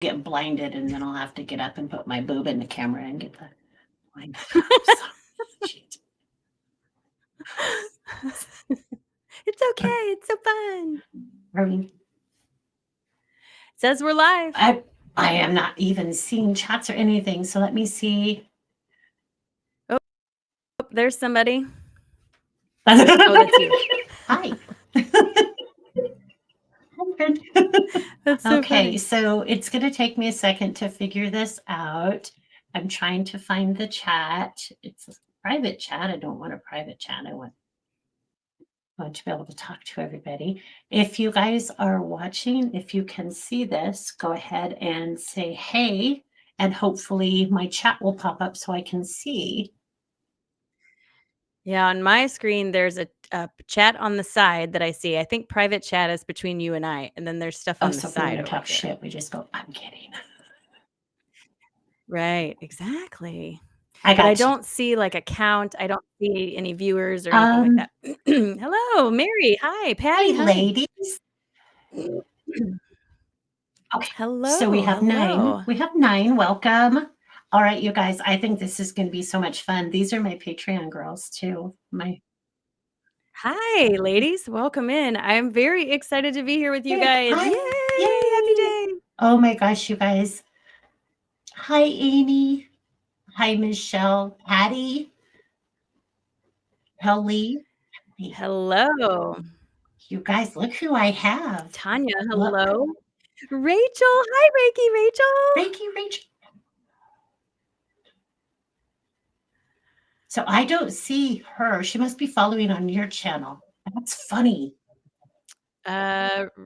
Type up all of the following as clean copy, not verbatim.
get blinded, and then I'll have to get up and put my boob in the camera and get the blind. It's okay. It's so fun. It says we're live. I am not even seeing chats or anything, so let me see. Oh, there's somebody. Oh, that's you. Hi. That's so okay, funny. so it's going to take me a second to figure this out. I'm trying to find the chat. It's a private chat. I don't want a private chat. I want to be able to talk to everybody. If you guys are watching, if you can see this, go ahead and say hey, and hopefully my chat will pop up so I can see. Yeah, on my screen, there's a chat on the side that I see. I think private chat is between you and I, and then there's stuff on the side over talk here. Shit, we just go, I'm kidding. Right, exactly. I don't see like a count. I don't see any viewers or anything like that. Hello, Mary. Hi, Patty. Hey, ladies. Okay. Hello. So we have 9. We have 9. Welcome. All right, you guys. I think this is going to be so much fun. These are my Patreon girls too. Hi, ladies. Welcome in. I'm very excited to be here with you guys. Hi. Yay! Happy day. Oh my gosh, you guys. Hi, Amy. Hi, Michelle. Patty. Helly. Hello. You guys, look who I have. Tanya, hello. Look. Rachel. Hi, Reiki, Rachel. So I don't see her. She must be following on your channel. That's funny.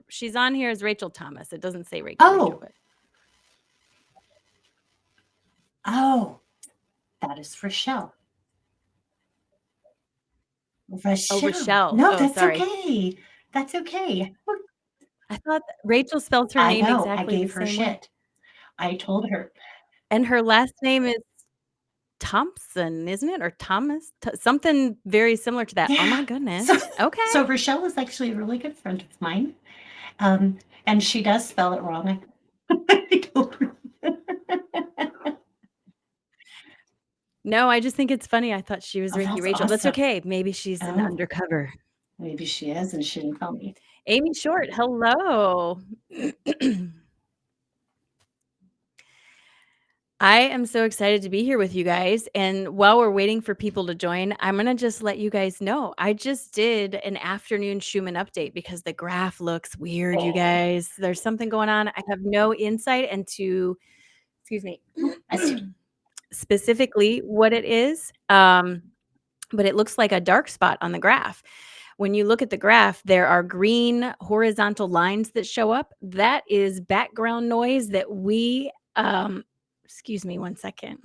She's on here as Rachel Thomas. It doesn't say Reiki. Oh. Rachel, Oh, that is Rochelle. Oh, Rochelle. No, oh, that's sorry. okay. That's okay. I thought Rachel spelled her name exactly I gave the her same shit. way. I told her. And her last name is Thompson, isn't it? Or Thomas? Something very similar to that. Yeah. Oh my goodness. Okay. So Rochelle is actually a really good friend of mine. And she does spell it wrong. I told her. No, I just think it's funny. I thought she was Reiki Rachel. Awesome. That's okay. Maybe she's an undercover. Maybe she is, and she didn't tell me. Amy Short, hello. I am so excited to be here with you guys. And while we're waiting for people to join, I'm going to just let you guys know. I just did an afternoon Schuman update because the graph looks weird, you guys. There's something going on. I have no insight into, excuse me, specifically what it is. But it looks like a dark spot on the graph. When you look at the graph, there are green horizontal lines that show up. That is background noise that we, excuse me one second.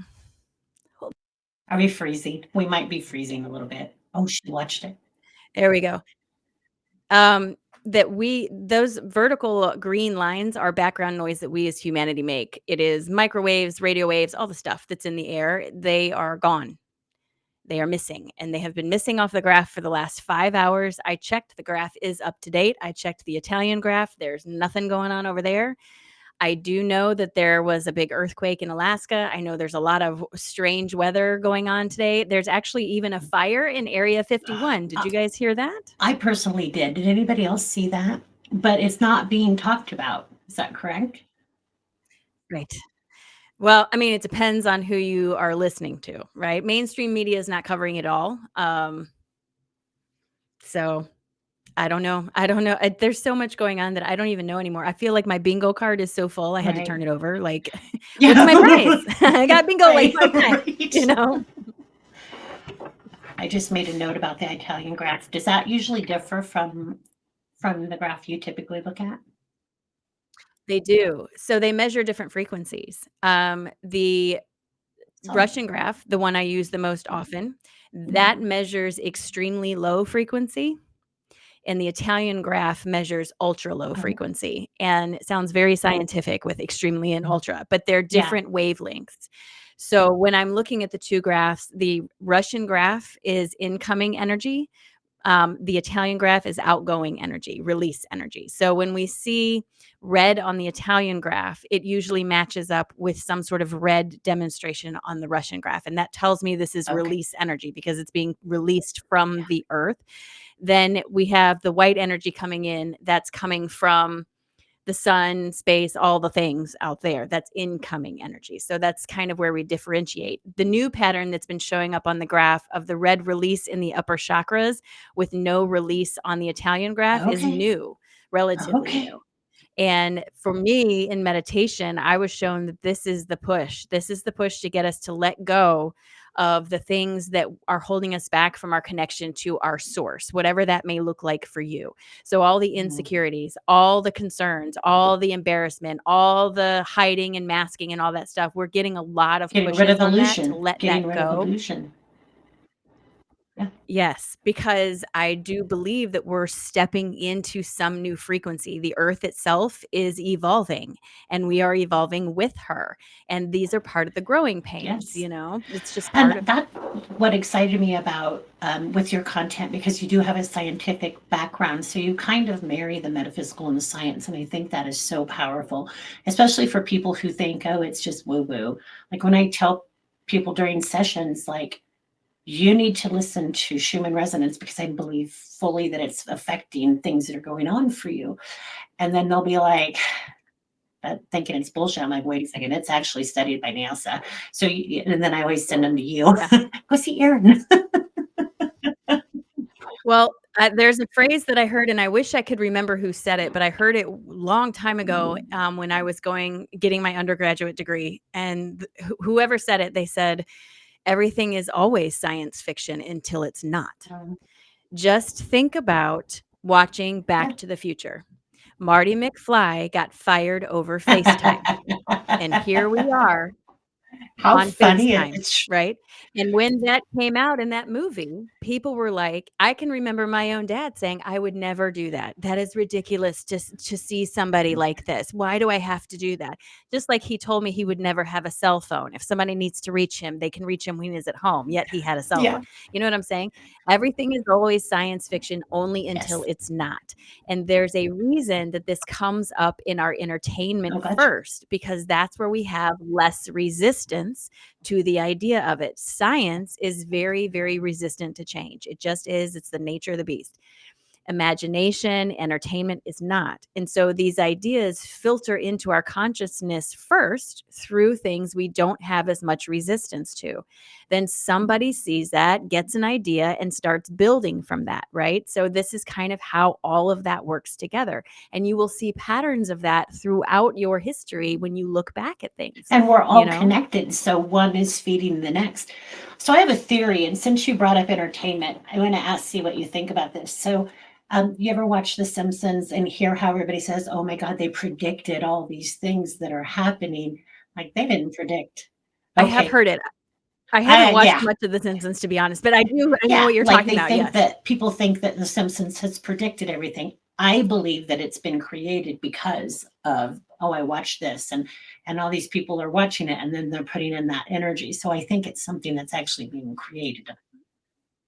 Are we freezing? We might be freezing a little bit. Oh, she watched it. There we go. Those vertical green lines are background noise that we as humanity make. It is microwaves, radio waves, all the stuff that's in the air. They are gone. They are missing, and they have been missing off the graph for the last 5 hours. I checked. The graph is up to date. I checked the Italian graph. There's nothing going on over there. I do know that there was a big earthquake in Alaska. I know there's a lot of strange weather going on today. There's actually even a fire in Area 51. Did you guys hear that? I personally did. Did anybody else see that? But it's not being talked about. Is that correct? Right. Well, I mean, it depends on who you are listening to, right? Mainstream media is not covering it all. So I don't know. There's so much going on that I don't even know anymore. I feel like my bingo card is so full. I had to turn it over. Like, what's my prize? I got bingo like 5 times, you know? I just made a note about the Italian graph. Does that usually differ from the graph you typically look at? They do. So they measure different frequencies. The Russian graph, the one I use the most often, that measures extremely low frequency. And the Italian graph measures ultra low frequency. And it sounds very scientific with extremely and ultra, but they're different wavelengths. So when I'm looking at the two graphs, the Russian graph is incoming energy. The Italian graph is outgoing energy, release energy. So when we see red on the Italian graph, it usually matches up with some sort of red demonstration on the Russian graph. And that tells me this is Okay. release energy because it's being released from the earth. Then we have the white energy coming in that's coming from the sun, space, all the things out there. That's incoming energy. So that's kind of where we differentiate. The new pattern that's been showing up on the graph of the red release in the upper chakras with no release on the Italian graph is Okay. new, relatively Okay. new. And for me in meditation, I was shown that this is the push. This is the push to get us to let go of the things that are holding us back from our connection to our source, whatever that may look like for you. So, all the Mm. insecurities, all the concerns, all the embarrassment, all the hiding and masking and all that stuff, we're getting a lot of Getting rid pushes of on that to illusion. let Getting that rid of go. illusion. Yeah. Yes, because I do believe that we're stepping into some new frequency. The earth itself is evolving and we are evolving with her. And these are part of the growing pains, Yes. It's just part And of that's what excited me about with your content, because you do have a scientific background. So you kind of marry the metaphysical and the science. And I think that is so powerful, especially for people who think, oh, it's just woo woo. Like when I tell people during sessions, like, you need to listen to Schuman resonance because I believe fully that it's affecting things that are going on for you. And then they'll be like, thinking it's bullshit. I'm like, wait a second, it's actually studied by NASA. So, and then I always send them to you. yeah. Go see Erin. Well, there's a phrase that I heard, and I wish I could remember who said it, but I heard it a long time ago when I was getting my undergraduate degree. And whoever said it, they said, everything is always science fiction until it's not. Just think about watching Back to the Future. Marty McFly got fired over FaceTime. And here we are How on funny FaceTime, it's. right? And when that came out in that movie, people were like, I can remember my own dad saying, I would never do that. That is ridiculous to see somebody like this. Why do I have to do that? Just like he told me he would never have a cell phone. If somebody needs to reach him, they can reach him when he's at home, yet he had a cell phone. Yeah. You know what I'm saying? Everything is always science fiction only until Yes. it's not. And there's a reason that this comes up in our entertainment Oh, gotcha. first, because that's where we have less resistance to the idea of it. Science is very, very resistant to change. It just is. It's the nature of the beast. Imagination, entertainment is not. And so these ideas filter into our consciousness first through things we don't have as much resistance to. Then somebody sees that, gets an idea, and starts building from that, right? So this is kind of how all of that works together. And you will see patterns of that throughout your history when you look back at things. And we're all connected. So one is feeding the next. So I have a theory. And since you brought up entertainment, I want to see what you think about this. So you ever watch The Simpsons and hear how everybody says, oh my God, they predicted all these things that are happening? Like they didn't predict. I have heard it. I haven't watched much of The Simpsons, to be honest, but I know what you're talking about, yes. That people think that The Simpsons has predicted everything. I believe that it's been created because of, oh, I watched this and all these people are watching it and then they're putting in that energy. So I think it's something that's actually being created.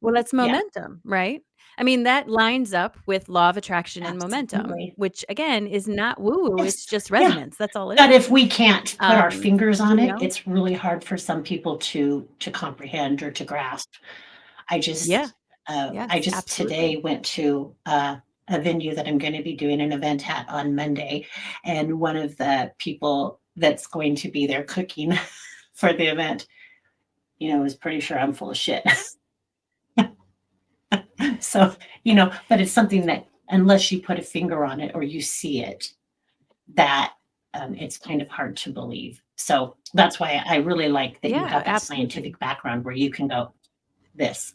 Well, that's momentum, right? I mean, that lines up with law of attraction and momentum, Absolutely. which again is not woo-woo, Yes. it's just resonance. That's all it But is. if we can't put our fingers on you it, know? it's really hard for some people to comprehend or to grasp. I just Yes, today absolutely. went to a venue that I'm going to be doing an event at on Monday, and one of the people that's going to be there cooking for the event, is pretty sure I'm full of shit. So, but it's something that unless you put a finger on it or you see it, that it's kind of hard to believe. So that's why I really like that you Yeah, have that absolutely. scientific background where you can go, this.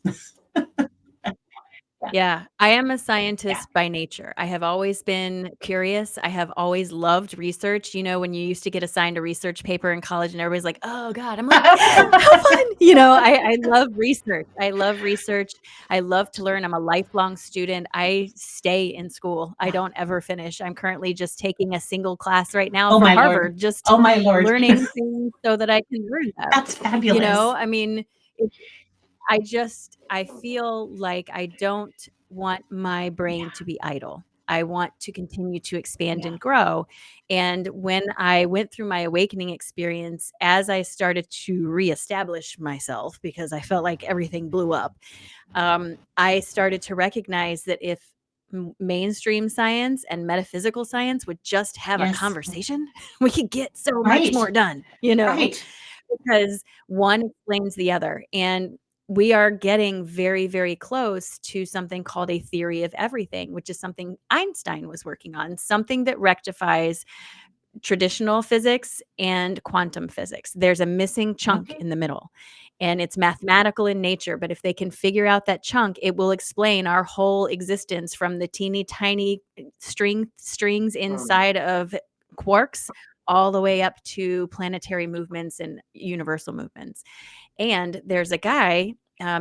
Yeah, I am a scientist by nature. I have always been curious. I have always loved research. When you used to get assigned a research paper in college and everybody's like, oh God, I'm like, how fun. I love research. I love research. I love to learn. I'm a lifelong student. I stay in school. I don't ever finish. I'm currently just taking a single class right now Oh from my Lord. Harvard, just Oh my Lord. learning things so that I can learn them. That's fabulous. I mean, I feel like I don't want my brain to be idle. I want to continue to expand Yeah. and grow. And when I went through my awakening experience, as I started to reestablish myself, because I felt like everything blew up, I started to recognize that if mainstream science and metaphysical science would just have a Yes. conversation, we could get so much Right. more done, you know, Right. because one explains the other. And we are getting very, very close to something called a theory of everything, which is something Einstein was working on, something that rectifies traditional physics and quantum physics. There's a missing chunk Okay. in the middle, and it's mathematical in nature. But if they can figure out that chunk, it will explain our whole existence from the teeny tiny strings inside of quarks all the way up to planetary movements and universal movements. And there's a guy,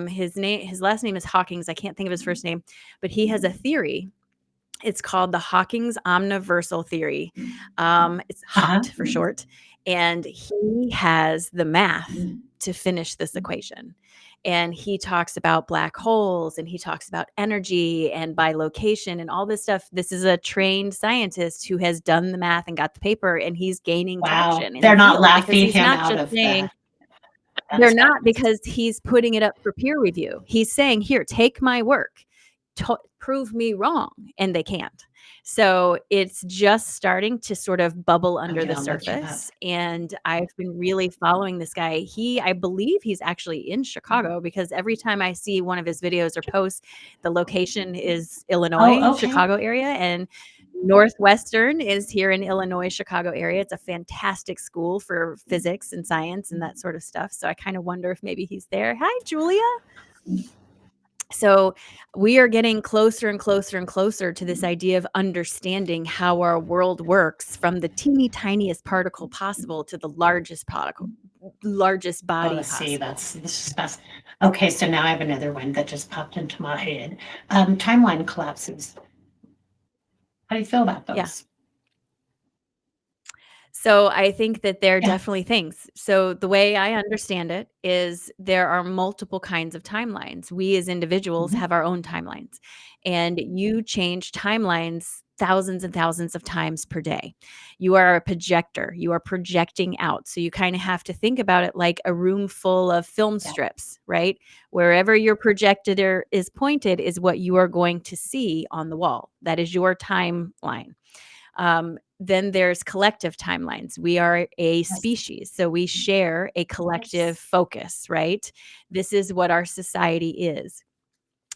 his last name is Hawkins. I can't think of his first name, but he has a theory. It's called the Hawking's omniversal theory. It's Uh-huh. HOT for short. And he has the math to finish this equation. And he talks about black holes and he talks about energy and bilocation and all this stuff. This is a trained scientist who has done the math and got the paper, and he's gaining Wow. traction in the They're not field because laughing he's him not out just of saying, the. they're That's not, fabulous. because he's putting it up for peer review. He's saying, "Here, take my work. Prove me wrong," and they can't. So it's just starting to sort of bubble under I'm the gonna look him up. surface, and I've been really following this guy. I believe he's actually in Chicago, because every time I see one of his videos or posts, the location is Illinois, Oh, okay. Chicago area, and Northwestern is here in Illinois, Chicago area. It's a fantastic school for physics and science and that sort of stuff. So I kind of wonder if maybe he's there. Hi, Julia. So we are getting closer and closer and closer to this idea of understanding how our world works, from the teeny tiniest particle possible to the largest particle, largest Oh, body let's see. possible. This is fast. Okay, so now I have another one that just popped into my head. Timeline collapses. How do you feel about Yeah. those? So I think that they're Yeah. definitely things. So the way I understand it is there are multiple kinds of timelines. We as individuals Mhm. have our own timelines, and you change timelines thousands and thousands of times per day. You are a projector. You are projecting out. So you kind of have to think about it like a room full of film Yeah. strips, right? Wherever your projector is pointed is what you are going to see on the wall. That is your timeline. Then there's collective timelines. We are a Yes. species, so we share a collective Yes. focus, right? This is what our society is.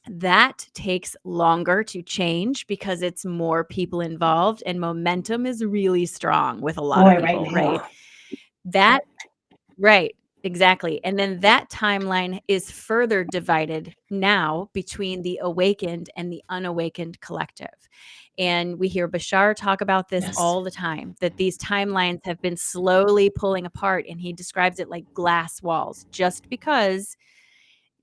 That takes longer to change because it's more people involved, and momentum is really strong with a lot of Boy, right people, right? now. That Right, exactly. And then that timeline is further divided now between the awakened and the unawakened collective. And we hear Bashar talk about this Yes. all the time, that these timelines have been slowly pulling apart. And he describes it like glass walls. Just because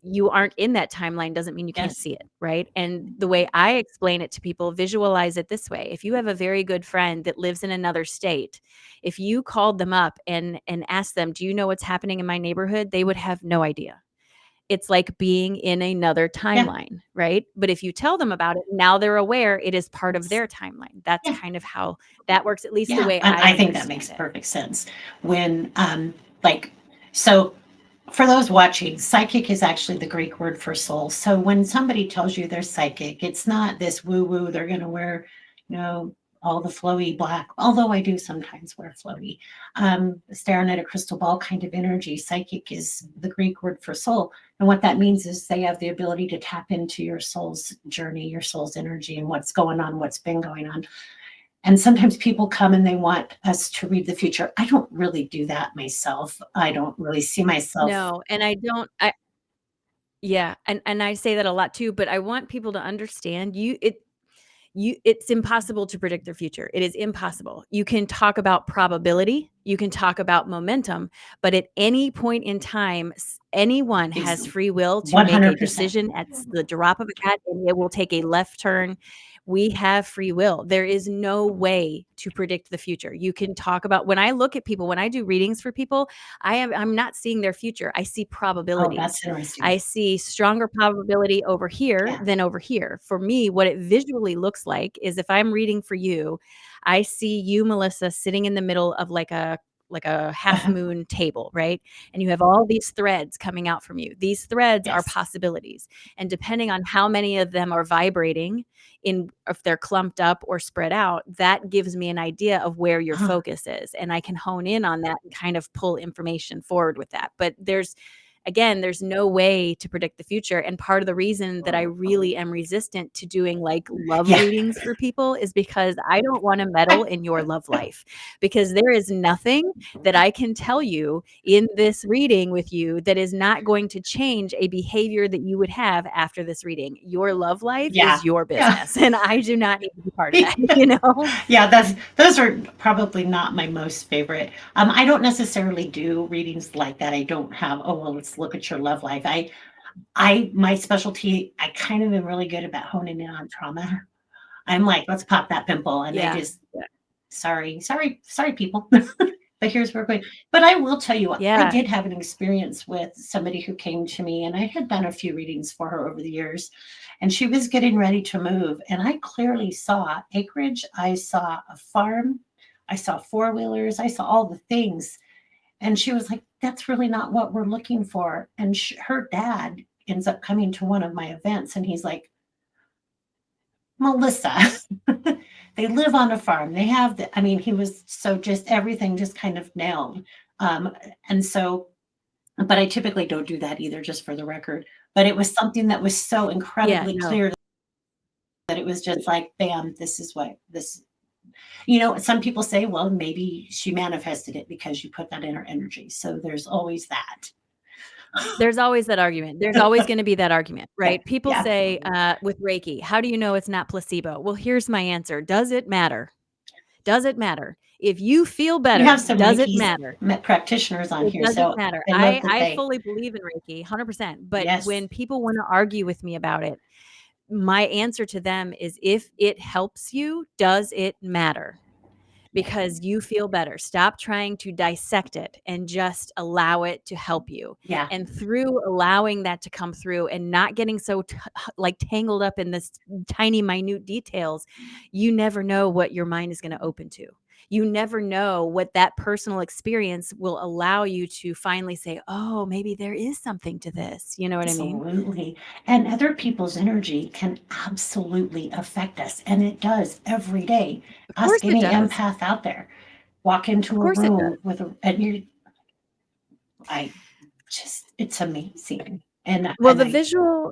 you aren't in that timeline doesn't mean you can't Yes. see it, right? And the way I explain it to people, visualize it this way. If you have a very good friend that lives in another state, if you called them up and asked them, "Do you know what's happening in my neighborhood?" They would have no idea. It's like being in another Yeah. timeline, right? But if you tell them about it, now they're aware it is part of Yes. their timeline. That's Yeah. kind of how that works, at least the Yeah. way And I I think that makes understand it. perfect sense. When like so for those watching, psychic is actually the Greek word for soul. So when somebody tells you they're psychic, it's not this woo woo, they're going to wear, all the flowy black, although I do sometimes wear flowy, staring at a crystal ball kind of energy. Psychic is the Greek word for soul. And what that means is they have the ability to tap into your soul's journey, your soul's energy, and what's going on, what's been going on. And sometimes people come and they want us to read the future. I don't really do that myself. I don't really see myself. No, and I don't I yeah, and I say that a lot too, but I want people to understand it's impossible to predict their future. It is impossible. You can talk about probability, you can talk about momentum, but at any point in time, anyone Is has free will to make a 100%. decision at the drop of a hat, and it will take a left turn We have free will. There is no way to predict the future. You can talk about, when I look at people, when I do readings for people, I'm not seeing their future. I see Oh, probabilities. that's interesting. I see stronger probability over here Yeah. than over here. For me, what it visually looks like is, if I'm reading for you, I see you, Melissa, sitting in the middle of like a half moon table, right? And you have all these threads coming out from you. These threads are Yes. possibilities. And depending on how many of them are vibrating, in if they're clumped up or spread out, that gives me an idea of where your Huh. focus is. And I can hone in on that and kind of pull information forward with that. But there's no way to predict the future. And part of the reason that I really am resistant to doing like love Yeah. readings for people is because I don't want to meddle in your love life, because there is nothing that I can tell you in this reading with you that is not going to change a behavior that you would have after this reading. Your love life Yeah. is your Yeah. business, and I do not need to be part of that, you know? Yeah, those are probably not my most favorite. I don't necessarily do readings like that. I don't have, oh well, let's look at your love life. My specialty, I kind of am really good about honing in on trauma. I'm like, let's pop that pimple. And I Yeah. just, sorry, people. But here's where we're going. But I will tell you, I Yeah. did have an experience with somebody who came to me, and I had done a few readings for her over the years, and she was getting ready to move. And I clearly saw acreage, I saw a farm, I saw four wheelers, I saw all the things. And she was like, that's really not what we're looking for. And her dad ends up coming to one of my events, and he's like, Melissa, they live on a farm. They have I mean, he was so just everything just kind of nailed. Um, and so, but I typically don't do that either, just for the record. But it was something that was so Yeah, incredibly no. clear that it was just like, bam, this is what this, you know, some people say, well, maybe she manifested it because you put that in her energy. So there's always that. There's always that argument. There's always gonna be that argument, Yeah. right? People Yeah. say, with Reiki, "How do you know it's not placebo?" Well, here's my answer. Does it matter? Does it matter? If you feel We have better, some does it Reiki matter? practitioners on It here. doesn't So matter. I love that I they, fully believe in Reiki, 100%, but yes. when people wanna argue with me about it, my answer to them is, if it helps you, does it matter? Because you feel better. Stop trying to dissect it and just allow it to help you. Yeah. And through allowing that to come through and not getting so like tangled up in this tiny minute details, you never know what your mind is going to open to. You never know what that personal experience will allow you to finally say, "Oh, maybe there is something to this." You know what I mean? Absolutely. And other people's energy can absolutely affect us. And it does every day. Of Ask course it any does. empath out there. Walk Of into a course it does. room with and I just, it's amazing. Well, And the I, visual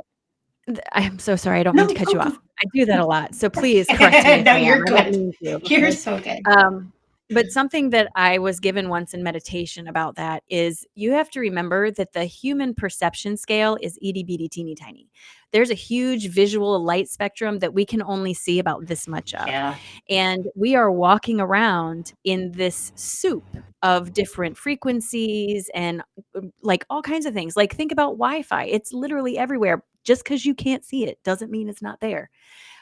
I'm so sorry, I don't mean no, to cut go, you go. off. I do that a lot, so please correct me if No, I am. you're I don't good. mean to, You're okay? so good. But something that I was given once in meditation about that is, you have to remember that the human perception scale is itty bitty teeny tiny. There's a huge visual light spectrum that we can only see about this much of. Yeah. And we are walking around in this soup of different frequencies and like all kinds of things. Like, think about Wi-Fi. It's literally everywhere. Just because you can't see it doesn't mean it's not there.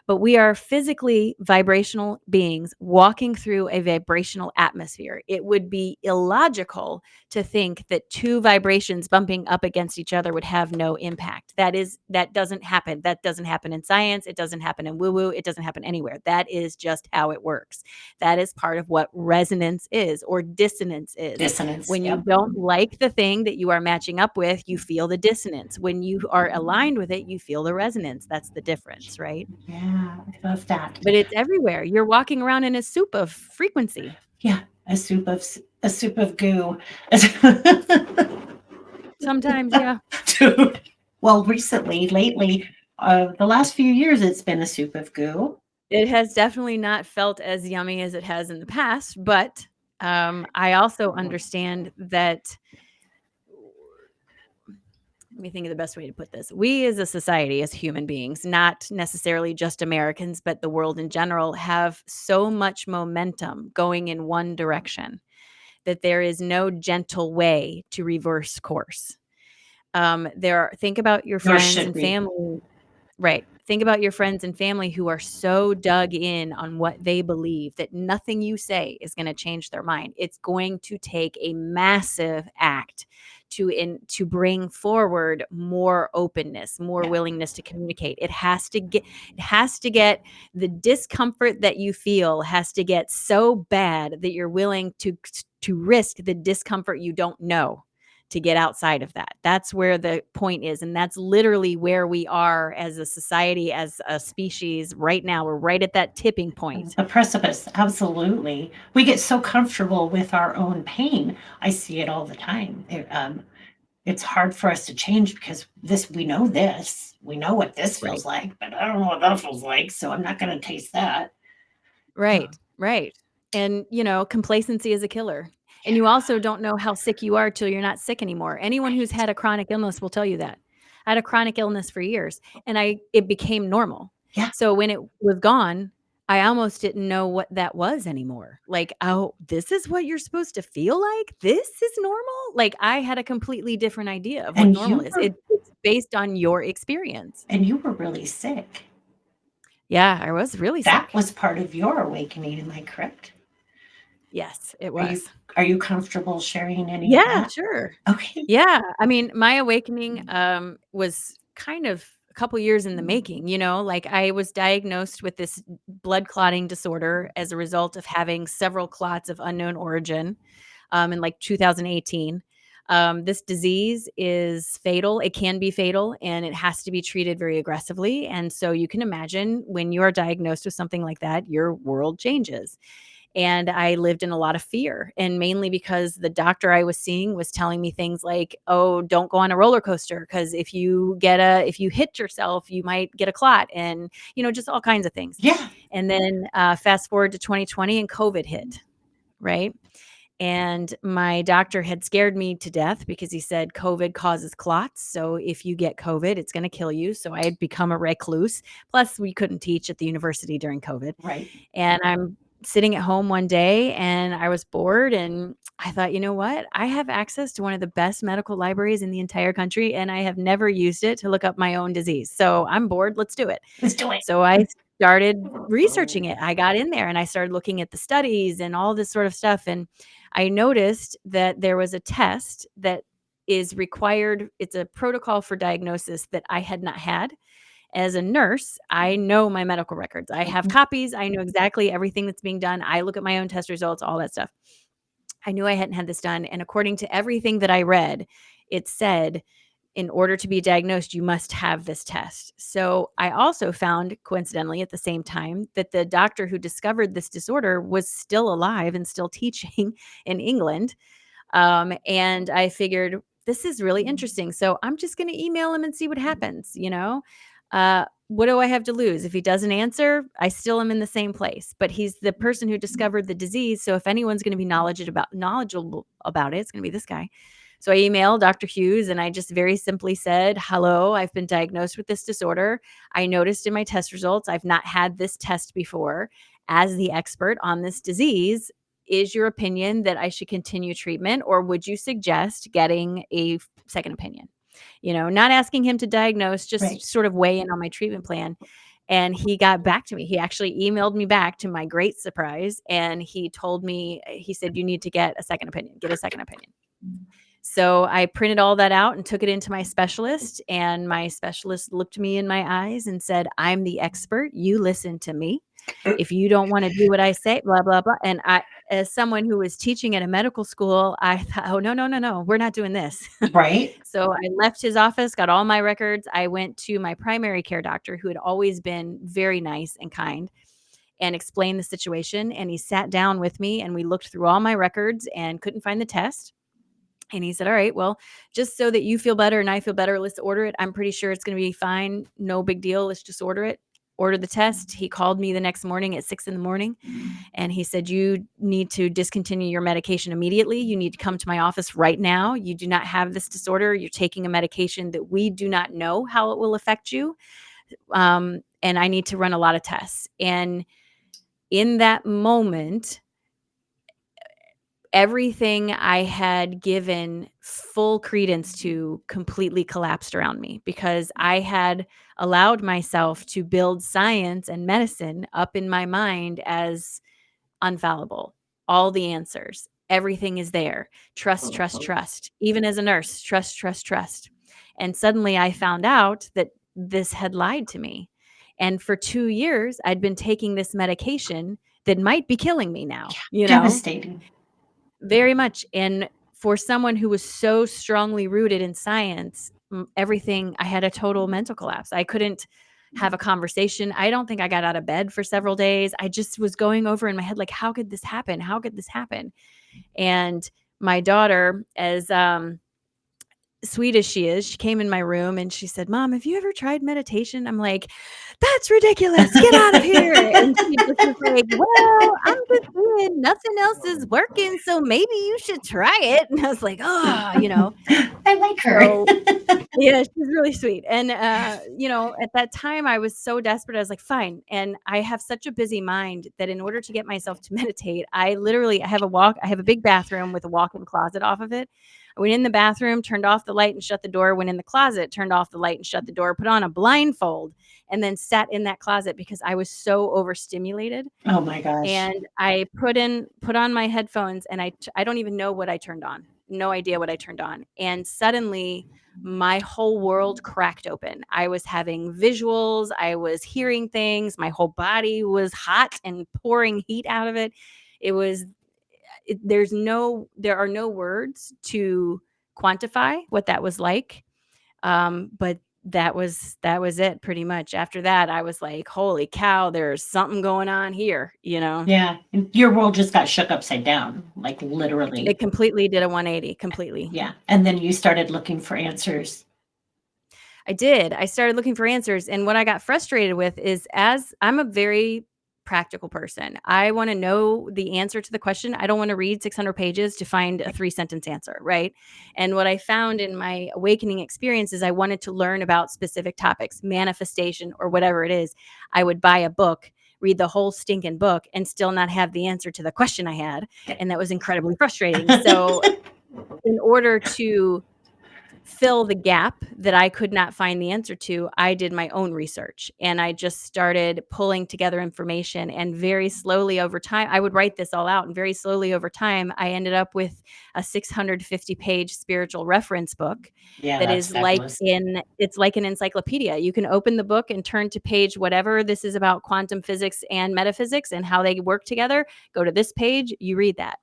But we are physically vibrational beings walking through a vibrational atmosphere. It would be illogical to think that two vibrations bumping up against each other would have no impact. That doesn't happen. That doesn't happen in science. It doesn't happen in woo-woo. It doesn't happen anywhere. That is just how it works. That is part of what resonance is, or dissonance is. Dissonance. When you Yep. don't like the thing that you are matching up with, you feel the dissonance. When you are aligned with it, you feel the resonance. That's the difference, right? Yeah. I love that. But it's everywhere. You're walking around in a soup of frequency. Yeah. A soup of goo. Sometimes, yeah. Dude. Well, lately, the last few years, it's been a soup of goo. It has definitely not felt as yummy as it has in the past, but, I also understand that, let me think of the best way to put this. We as a society, as human beings, not necessarily just Americans, but the world in general, have so much momentum going in one direction that there is no gentle way to reverse course. Think about your Nor friends should and we. family. Right. Think about your friends and family who are so dug in on what they believe that nothing you say is going to change their mind. It's going to take a massive act to bring forward more openness, more Yeah. willingness to communicate. It has to get the discomfort that you feel has to get so bad that you're willing to risk the discomfort you don't know to get outside of that. That's where the point is, and that's literally where we are as a society, as a species right now. We're right at that tipping point. The precipice, absolutely. We get so comfortable with our own pain. I see it all the time. It's hard for us to change because we know this. We know what this Right. feels like, but I don't know what that feels like, so I'm not gonna taste that. Uh, Right, right. And, complacency is a killer. And you yeah. also don't know how sick you are till you're not sick anymore. Anyone who's Right. had a chronic illness will tell you that. I had a chronic illness for years and it became normal. Yeah. So when it was gone, I almost didn't know what that was anymore. Like, oh, this is what you're supposed to feel like? This is normal? Like I had a completely different idea of what And normal you is. were It's based on your experience. and you were really sick. Yeah, I was really That sick. was part of your awakening, am I correct? Yes, it Are you was. are you comfortable sharing any of Yeah, that? sure. Okay. Yeah, I mean, my awakening, was kind of a couple years in the making, like, I was diagnosed with this blood clotting disorder as a result of having several clots of unknown origin, in, like, 2018. This disease is fatal. It can be fatal, and it has to be treated very aggressively, and so you can imagine when you are diagnosed with something like that, your world changes. And I lived in a lot of fear, and mainly because the doctor I was seeing was telling me things like, "Oh, don't go on a roller coaster because if you hit yourself, you might get a clot," and, just all kinds of things. Yeah. And then, fast forward to 2020 and COVID hit, right? And my doctor had scared me to death because he said COVID causes clots, so if you get COVID, it's gonna kill you, so I had become a recluse. Plus, we couldn't teach at the university during COVID. Right. And I'm sitting at home one day and I was bored and I thought, "You know what? I have access to one of the best medical libraries in the entire country and I have never used it to look up my own disease. So I'm bored, let's do it." Let's do it. So I started researching it. I got in there and I started looking at the studies and all this sort of stuff, and I noticed that there was a test that is required. It's a protocol for diagnosis that I had not had. As a nurse, I know my medical records. I have Mhm. copies. I know exactly everything that's being done. I look at my own test results, all that stuff. I knew I hadn't had this done. And according to everything that I read, it said, in order to be diagnosed, you must have this test. So I also found, coincidentally, at the same time, that the doctor who discovered this disorder was still alive and still teaching in England. And I figured this is really interesting. So I'm just going to email him and see what happens. What do I have to lose? If he doesn't answer, I still am in the same place. But he's the person who discovered the disease. So if anyone's going to be knowledgeable about it, it's going to be this guy. So I emailed Dr. Hughes and I just very simply said, "Hello, I've been diagnosed with this disorder. I noticed in my test results I've not had this test before. As the expert on this disease, is your opinion that I should continue treatment or would you suggest getting a second opinion?" Not asking him to diagnose, just Right. sort of weigh in on my treatment plan. And he got back to me. He actually emailed me back to my great surprise. And he told me, he said, "You need to get a second opinion, get a second opinion." So I printed all that out and took it into my specialist. And my specialist looked me in my eyes and said, "I'm the expert. You listen to me. If you don't wanna do what I say, blah, blah, blah." And as someone who was teaching at a medical school, I thought, "Oh, no, no, no, no, we're not doing this." Right. So I left his office, got all my records. I went to my primary care doctor, who had always been very nice and kind, and explained the situation, and he sat down with me, and we looked through all my records and couldn't find the test. And he said, "All right, well, just so that you feel better and I feel better, let's order it. I'm pretty sure it's gonna be fine. No big deal. Let's just order it." Ordered the test. He called me the next morning at 6 in the morning and he said, "You need to discontinue your medication immediately. You need to come to my office right now. You do not have this disorder. You're taking a medication that we do not know how it will affect you. And I need to run a lot of tests." And in that moment, everything I had given full credence to completely collapsed around me because I had allowed myself to build science and medicine up in my mind as unfallible. All the answers, everything is there. Trust, trust, trust. Even as a nurse, trust, trust, trust. And suddenly I found out that this had lied to me. And for 2 years, I'd been taking this medication that might be killing me now, Devastating. very much. And for someone who was so strongly rooted in science, everything, I had a total mental collapse. I couldn't have a conversation. I don't think I got out of bed for several days. I just was going over in my head, like, how could this happen? How could this happen? And my daughter, as sweet as she is, she came in my room and she said, "Mom, have you ever tried meditation?" I'm like, "That's ridiculous. Get out of here." And she just was like, "Well, I'm just seeing nothing else is working, so maybe you should try it." And I was like, "Oh." I like her. So yeah, she's really sweet. And at that time I was so desperate. I was like, "Fine." And I have such a busy mind that in order to get myself to meditate, I have a big bathroom with a walk-in closet off of it. I went in the bathroom, turned off the light and shut the door, went in the closet, turned off the light and shut the door, put on a blindfold, and then sat in that closet because I was so overstimulated. Oh my gosh. And I put on my headphones, and I don't even know what I turned on. No idea what I turned on. And suddenly my whole world cracked open. I was having visuals, I was hearing things, my whole body was hot and pouring heat out of it. It was there are no words to quantify what that was like. But that was it pretty much. After that, I was like, "Holy cow, there's something going on here." Yeah. And your world just got shook upside down, like literally. It completely did a 180, completely. Yeah. And then you started looking for answers. I did. I started looking for answers, and what I got frustrated with is, as I'm a very practical person, I wanna know the answer to the question. I don't wanna read 600 pages to find a 3-sentence answer, right? And what I found in my awakening experience is I wanted to learn about specific topics, manifestation or whatever it is. I would buy a book, read the whole stinking book, and still not have the answer to the question I had, and that was incredibly frustrating. So, in order to fill the gap that I could not find the answer to, I did my own research, and I just started pulling together information, and very slowly over time, I would write this all out, and very slowly over time, I ended up with a 650-page spiritual reference book Yeah, that that's is like fabulous. it's like an encyclopedia. You can open the book and turn to page whatever. This is about quantum physics and metaphysics and how they work together. Go to this page, you read that.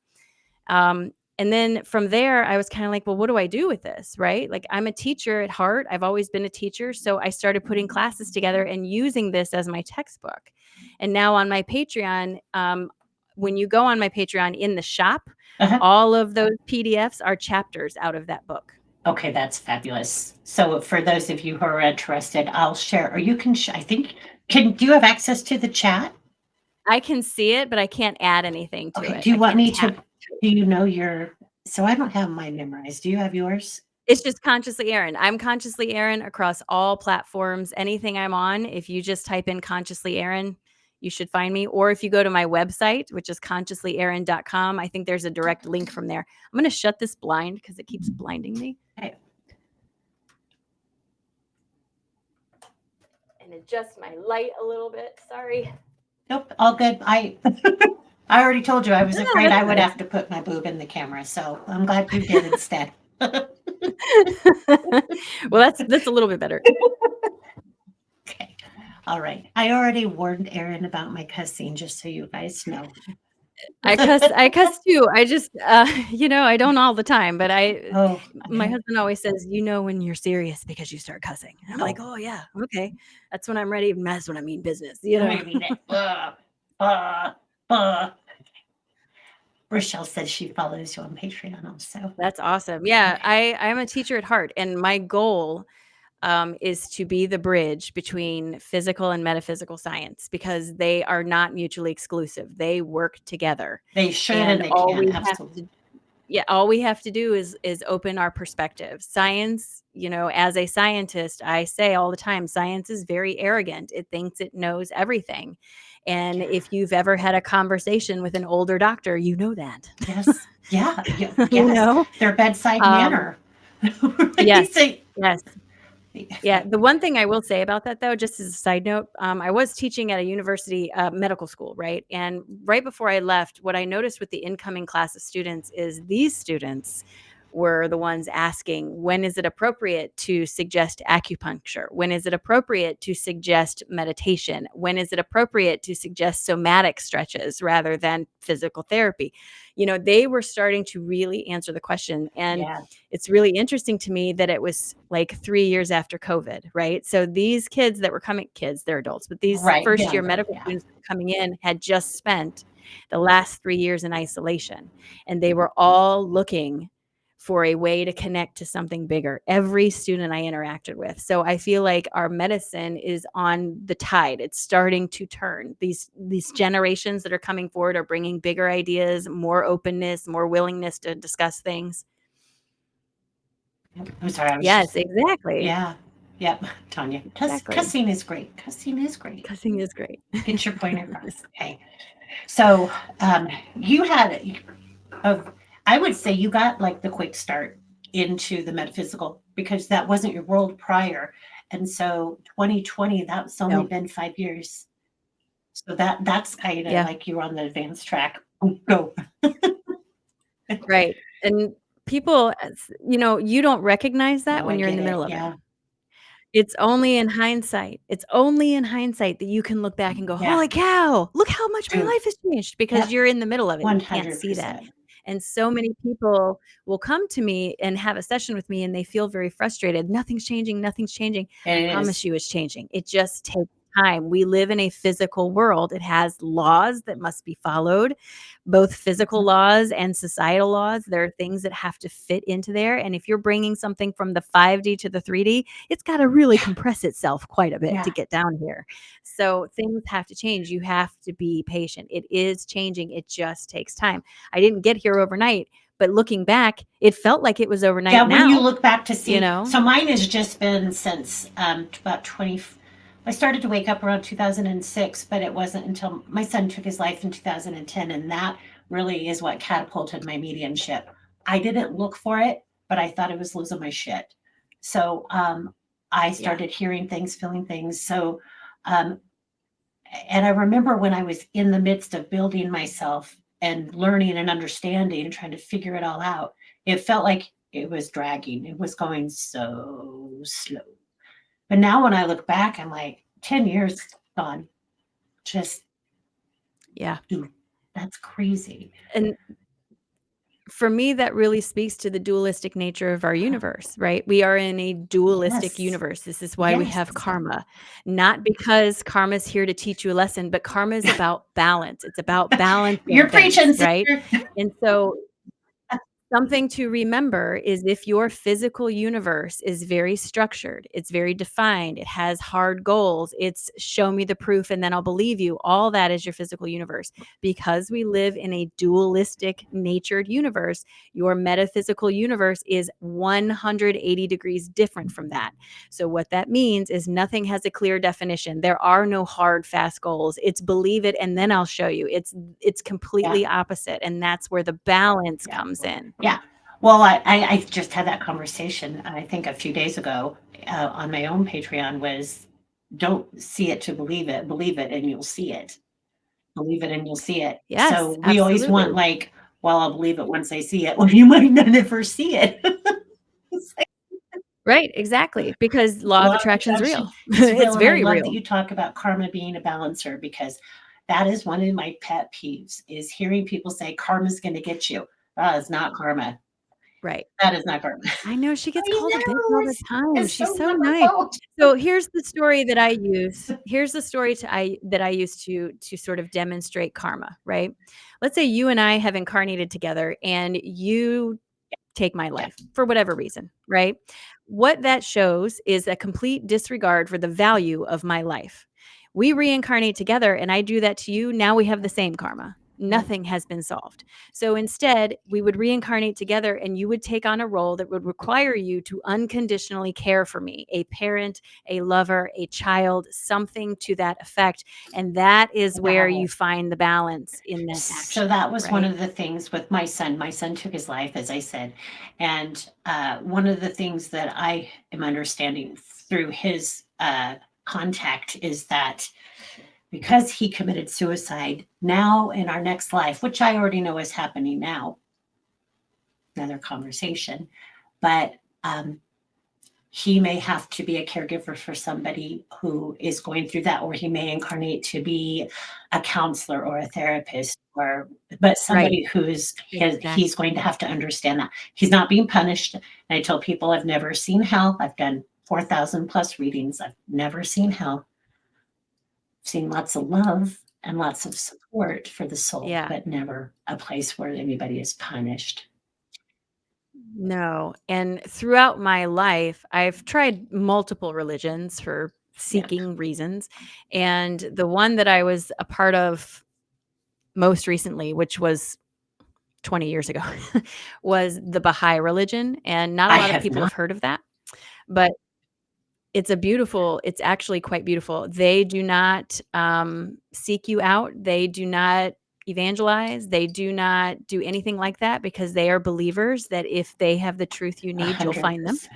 And then from there, I was kind of like, well, what do I do with this? Right. Like, I'm a teacher at heart. I've always been a teacher. So I started putting classes together and using this as my textbook. And now on my Patreon, when you go on my Patreon in the shop, Uh-huh. all of those PDFs are chapters out of that book. Okay, that's fabulous. So for those of you who are interested, I'll share, or you can, I think, do you have access to the chat? I can see it, but I can't add anything to Okay, it. do you I want can't me tap. to, do you know your, so I don't have mine memorized. Do you have yours? It's just Consciously Erin. I'm Consciously Erin across all platforms. Anything I'm on, if you just type in Consciously Erin, you should find me. Or if you go to my website, which is consciouslyerin.com, I think there's a direct link from there. I'm going to shut this blind because it keeps blinding me. Okay. And adjust my light a little bit. Sorry. Nope, all good. I I already told you I was No, afraid that's I would okay. have to put my boob in the camera, so I'm glad you did instead. Well, that's a little bit better. Okay. All right. I already warned Erin about my cussing, just so you guys know. I cuss too. I just, I don't all the time, but Oh, my okay. husband always says, when you're serious because you start cussing. And I'm like, Oh, oh yeah, okay. That's when I'm ready. That's when I mean business, I mean it. Uh, uh. Rochelle says she follows you on Patreon also. That's awesome. Yeah, I'm a teacher at heart, and my goal is to be the bridge between physical and metaphysical science because they are not mutually exclusive. They work together, They should and and they can, absolutely. all we have to do is open our perspective. Science, as a scientist, I say all the time, science is very arrogant. It thinks it knows everything. And Yeah. if you've ever had a conversation with an older doctor, you know that. Yes. Yeah. Yeah. You Yes. know? Their bedside Um, manner. Right? yes, Say, yes. Yeah, the one thing I will say about that though, just as a side note, I was teaching at a university medical school, right? And right before I left, what I noticed with the incoming class of students is these students were the ones asking, when is it appropriate to suggest acupuncture? When is it appropriate to suggest meditation? When is it appropriate to suggest somatic stretches rather than physical therapy? They were starting to really answer the question. And yeah. it's really interesting to me that it was like 3 years after COVID, right? So these kids that were coming kids, they're adults, but these Right. first year Younger. medical Yeah. students that were coming in had just spent the last 3 years in isolation, and they were all looking for a way to connect to something bigger. Every student I interacted with. So I feel like our medicine is on the tide. It's starting to turn. These generations that are coming forward are bringing bigger ideas, more openness, more willingness to discuss things. I'm sorry. I was Yes, just, exactly. yeah. Yep. Tanya. Exactly. Cussing is great. Cussing is great. Cussing is great. Get your point across. Okay. So you had, I would say you got like the quick start into the metaphysical because that wasn't your world prior. And so 2020, that's only No. been 5 years. So that's kind of Yeah, like you're on the advanced track. Go. right. And people, you don't recognize that No, I when you're in get the it. middle of it. Yeah. It's only in hindsight. It's only in hindsight that you can look back and go, Yeah. "Holy cow, look how much my Dude. life has changed," because Yep. you're in the middle of it. You can't see that. 100%. And so many people will come to me and have a session with me and they feel very frustrated. Nothing's changing, nothing's changing. I It promise is. you it's changing. It just takes time. We live in a physical world. It has laws that must be followed, both physical laws and societal laws. There are things that have to fit into there. And if you're bringing something from the 5D to the 3D, it's got to really Yeah. compress itself quite a bit to Yeah. get down here. So things have to change. You have to be patient. It is changing. It just takes time. I didn't get here overnight, but looking back, it felt like it was overnight Yeah, when you now, look back to you see, know? so mine has just been since about 20. I started to wake up around 2006, but it wasn't until my son took his life in 2010, and that really is what catapulted my mediumship. I didn't look for it, but I thought I was losing my shit. So I Yeah. started hearing things, feeling things. So, um, and I remember when I was in the midst of building myself and learning and understanding and trying to figure it all out, it felt like it was dragging. It was going so slow. But now when I look back, I'm like, 10 years gone. Just, Yeah. dude, that's crazy. And for me, that really speaks to the dualistic nature of our universe, right? We are in a dualistic Yes. universe. This is why we Yes. have karma. Not because karma is here to teach you a lesson, but karma is about balance. It's about balancing You're things, preaching, right? sister. And so something to remember is if your physical universe is very structured, it's very defined, it has hard goals, it's show me the proof and then I'll believe you. All that is your physical universe. Because we live in a dualistic natured universe, your metaphysical universe is 180 degrees different from that. So what that means is nothing has a clear definition. There are no hard fast goals. It's believe it and then I'll show you. It's Yeah. completely opposite, and that's where the balance Yeah. comes in. Yeah. Well, I just had that conversation, I think a few days ago on my own Patreon was don't see it to believe it and you'll see it. Believe it and you'll see it. So Yes, we always want absolutely. like, well, I'll believe it once I see it. Well, you might not ever see it. It's like Right, exactly, because law of law of attraction's attraction. real. It's It's real. And I very love that real. you talk about karma being a balancer because that is one of my pet peeves is hearing people say karma's going to get you. That is not karma. Right. That is not karma. I know she gets I called a bitch know all the time. it's She's so so nice. difficult. So here's the story that I use. Here's the story that I use to sort of demonstrate karma, right? Let's say you and I have incarnated together and you take my Yeah. life for whatever reason, right? What that shows is a complete disregard for the value of my life. We reincarnate together and I do that to you. Now we have the same karma. Nothing has been solved. So instead, we would reincarnate together and you would take on a role that would require you to unconditionally care for me, a parent, a lover, a child, something to that effect. And that is where you find the balance in that action. So that was one right? of the things with my son. My son took his life, as I said. And one of the things that I am understanding through his contact is that because he committed suicide, now in our next life, which I already know is happening now, another conversation, but he may have to be a caregiver for somebody who is going through that, or he may incarnate to be a counselor or a therapist, or but somebody who's he's going to have to understand that he's not being punished. And I tell people I've never seen hell. I've done 4,000 plus readings. I've never seen hell. I've seen lots of love and lots of support for the soul, Yeah. but never a place where anybody is punished. No. And throughout my life, I've tried multiple religions for seeking reasons. And the one that I was a part of most recently, which was 20 years ago, was the Baha'i religion. And not a I lot of have people not. have heard of that, but it's actually quite beautiful. They do not seek you out. They do not evangelize. They do not do anything like that because they are believers that if they have the truth you need, you'll find them. 100%.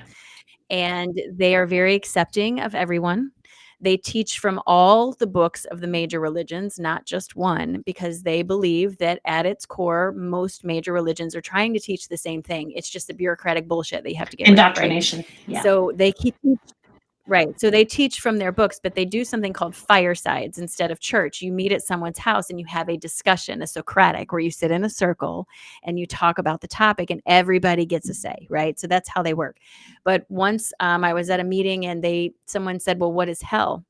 And they are very accepting of everyone. They teach from all the books of the major religions, not just one, because they believe that at its core, most major religions are trying to teach the same thing. It's just the bureaucratic bullshit that you have to get rid of, right? Indoctrination. Yeah. So they keep Right. So they teach from their books, but they do something called firesides instead of church. You meet at someone's house and you have a discussion, a Socratic, where you sit in a circle and you talk about the topic and everybody gets a say, right? So that's how they work. But once I was at a meeting and someone said, well, what is hell?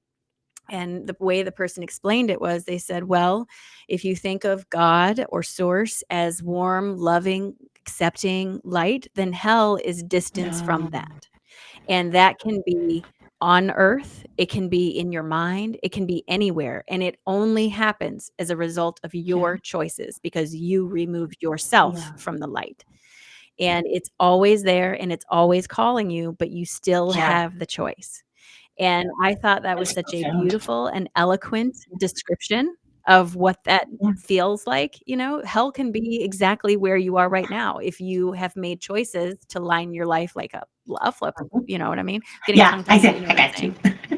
And the way the person explained it was they said, well, if you think of God or source as warm, loving, accepting light, then hell is distance from that. And that can be on earth, it can be in your mind, it can be anywhere. And it only happens as a result of your choices because you removed yourself from the light. And it's always there and it's always calling you, but you still have the choice. And I thought that was That's such a profound. beautiful and eloquent description of what that Yeah. feels like. Hell can be exactly where you are right now if you have made choices to line your life like a flip. You know what I mean? Getting Yeah, tongue I twisted, you think know I what I'm got you.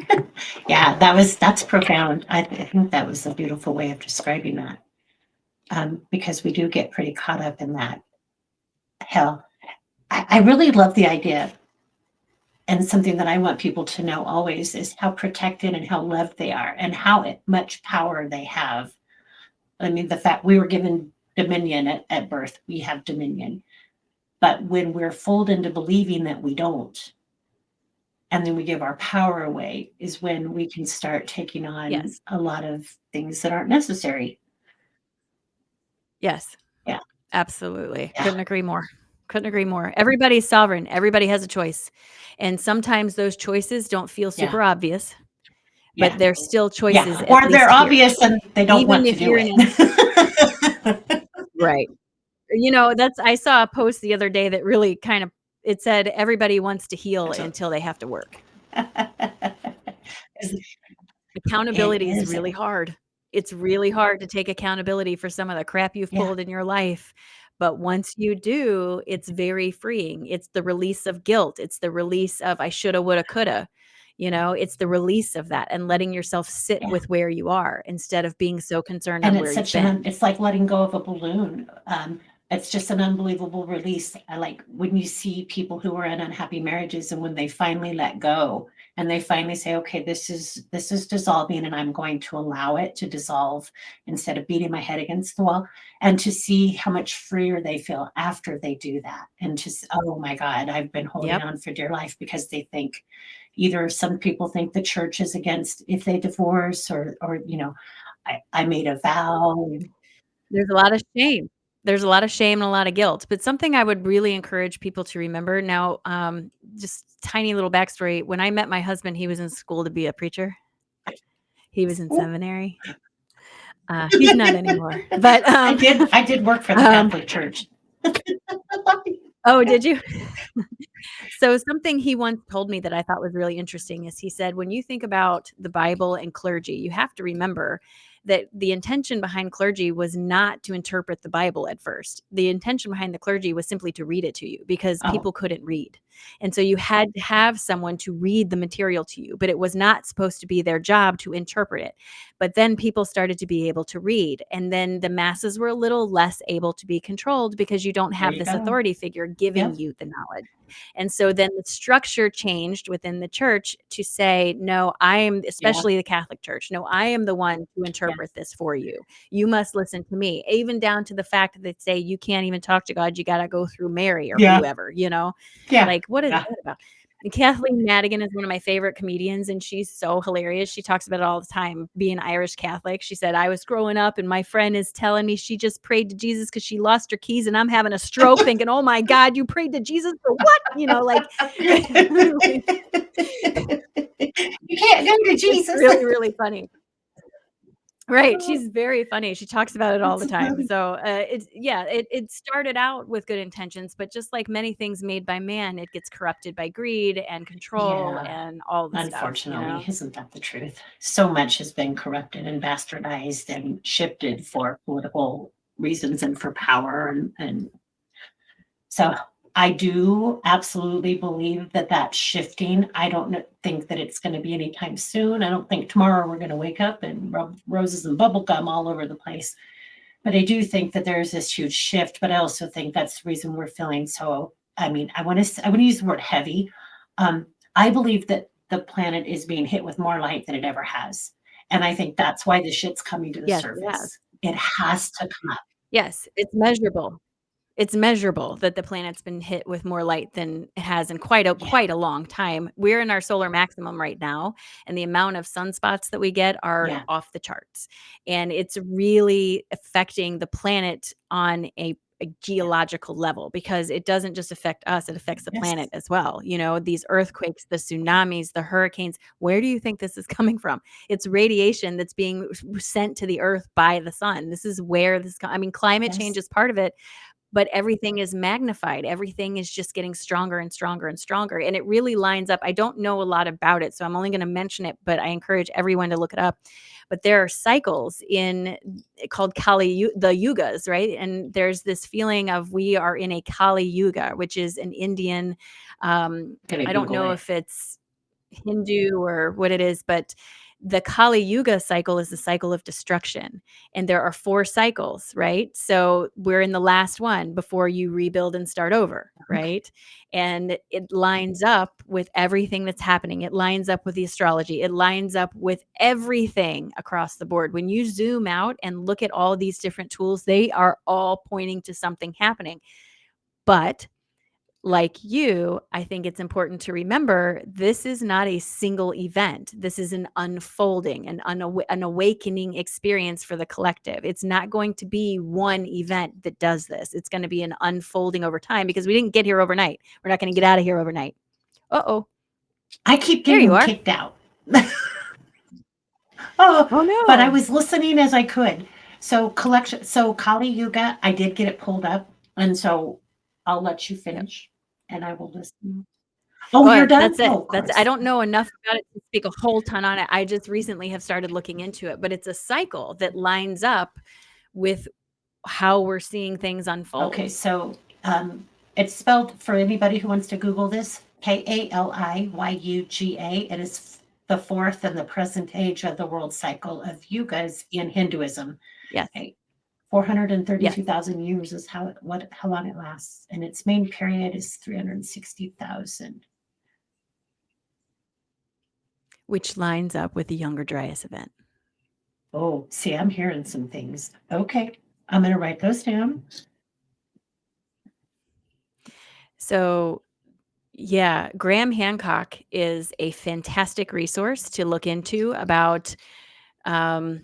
saying? Yeah, that's profound. I think that was a beautiful way of describing that. Because we do get pretty caught up in that hell. I really love the idea, and something that I want people to know always is how protected and how loved they are, and how much power they have. I mean, the fact we were given dominion at birth, we have dominion. But when we're fooled into believing that we don't, and then we give our power away, is when we can start taking on Yes. a lot of things that aren't necessary. Yes. Yeah. Absolutely. Yeah. Couldn't agree more. Couldn't agree more. Everybody's sovereign. Everybody has a choice. And sometimes those choices don't feel Yeah. super obvious, Yeah. but they're still choices Yeah. at Or they're least here. obvious and they don't Even want to if do you're in it. Right. I saw a post the other day that really it said everybody wants to heal until they have to work. It Accountability is is. really hard. It's really hard to take accountability for some of the crap you've Yeah. pulled in your life. But once you do, it's very freeing. It's the release of guilt. It's the release of I shoulda, woulda, coulda. It's the release of that and letting yourself sit Yeah. with where you are instead of being so concerned And on it's where you've such been. it's like letting go of a balloon. It's just an unbelievable release. I like when you see people who are in unhappy marriages and when they finally let go and they finally say, okay, this is dissolving and I'm going to allow it to dissolve instead of beating my head against the wall, and to see how much freer they feel after they do that. And just, oh my God, I've been holding Yep. on for dear life because they think either some people think the church is against if they divorce, or I made a vow. There's a lot of shame. There's a lot of shame and a lot of guilt, but something I would really encourage people to remember now, just tiny little backstory. When I met my husband, he was in school to be a preacher. He was in seminary. He's not anymore, but I did work for the um, Catholic Church. oh, did you? So something he once told me that I thought was really interesting is he said, when you think about the Bible and clergy, you have to remember that the intention behind clergy was not to interpret the Bible at first. The intention behind the clergy was simply to read it to you because Oh, people couldn't read. And so you had to have someone to read the material to you, but it was not supposed to be their job to interpret it. But then people started to be able to read. And then the masses were a little less able to be controlled because you don't there have you this go. authority figure giving Yep. you the knowledge. And so then the structure changed within the church to say, no, I am, Yeah. especially the Catholic Church, no, I am the one to interpret Yes. this for you. You must listen to me, even down to the fact that they say you can't even talk to God. You got to go through Mary or Yeah. whoever, you know, Yeah. like what is Yeah. that about? And Kathleen Madigan is one of my favorite comedians, and she's so hilarious. She talks about it all the time, being Irish Catholic. She said, I was growing up, and my friend is telling me she just prayed to Jesus because she lost her keys, and I'm having a stroke thinking, oh my God, you prayed to Jesus for what? You know, like, You can't go to it's Jesus. really, really funny. Right, she's very funny, she talks about it all the That's time, funny. so, it started out with good intentions, but just like many things made by man, it gets corrupted by greed and control Yeah. and all the stuff, you Unfortunately, know? isn't that the truth? So much has been corrupted and bastardized and shifted for political reasons and for power and so I do absolutely believe that that's shifting. I don't think that it's going to be anytime soon. I don't think tomorrow we're going to wake up and rub roses and bubble gum all over the place. But I do think that there's this huge shift. But I also think that's the reason we're feeling so. I mean, I want to use the word heavy. Um, I believe that the planet is being hit with more light than it ever has, and I think that's why the shit's coming to the Yes, it has. surface. It has to come up. Yes, it's measurable. It's measurable that the planet's been hit with more light than it has in Yeah. quite a long time. We're in our solar maximum right now, and the amount of sunspots that we get are Yeah. off the charts. And it's really affecting the planet on a Yeah. geological level because it doesn't just affect us, it affects the Yes. planet as well. You know, these earthquakes, the tsunamis, the hurricanes, where do you think this is coming from? It's radiation that's being sent to the earth by the sun. This is where this, I mean, climate change Yes. is part of it, but everything is magnified. Everything is just getting stronger and stronger and stronger. And it really lines up. I don't know a lot about it, so I'm only going to mention it, but I encourage everyone to look it up. But there are cycles in called the yugas, right? And there's this feeling of we are in a Kali Yuga, which is an Indian. Gonna I don't Google know it. if it's Hindu or what it is, but the Kali Yuga cycle is the cycle of destruction. And there are 4 cycles, right? So we're in the last one before you rebuild and start over, Okay. right? And it lines up with everything that's happening. It lines up with the astrology. It lines up with everything across the board. When you zoom out and look at all these different tools, they are all pointing to something happening. But like you, I think it's important to remember this is not a single event. This is an unfolding, an awakening experience for the collective. It's not going to be one event that does this. It's going to be an unfolding over time because we didn't get here overnight. We're not going to get out of here overnight. Uh-oh. I keep There you getting are. kicked out. Oh, Oh, but I no. was listening as I could. So Kali Yuga, I did get it pulled up, and so I'll let you Yep. finish, and I will listen. Oh, Go you're ahead. done? That's it. Oh, of That's I course. don't know enough about it to speak a whole ton on it. I just recently have started looking into it, but it's a cycle that lines up with how we're seeing things Okay, unfold. so it's spelled for anybody who wants to Google this, Kaliyuga. It is the fourth and the present age of the world cycle of yugas in Hinduism. Yes. Okay, Yes. 432,000 years is how long it lasts, and its main period is 360,000. Which lines up with the Younger Dryas event. Oh, see, I'm hearing some things. Okay, I'm gonna write those down. So, yeah, Graham Hancock is a fantastic resource to look into about um,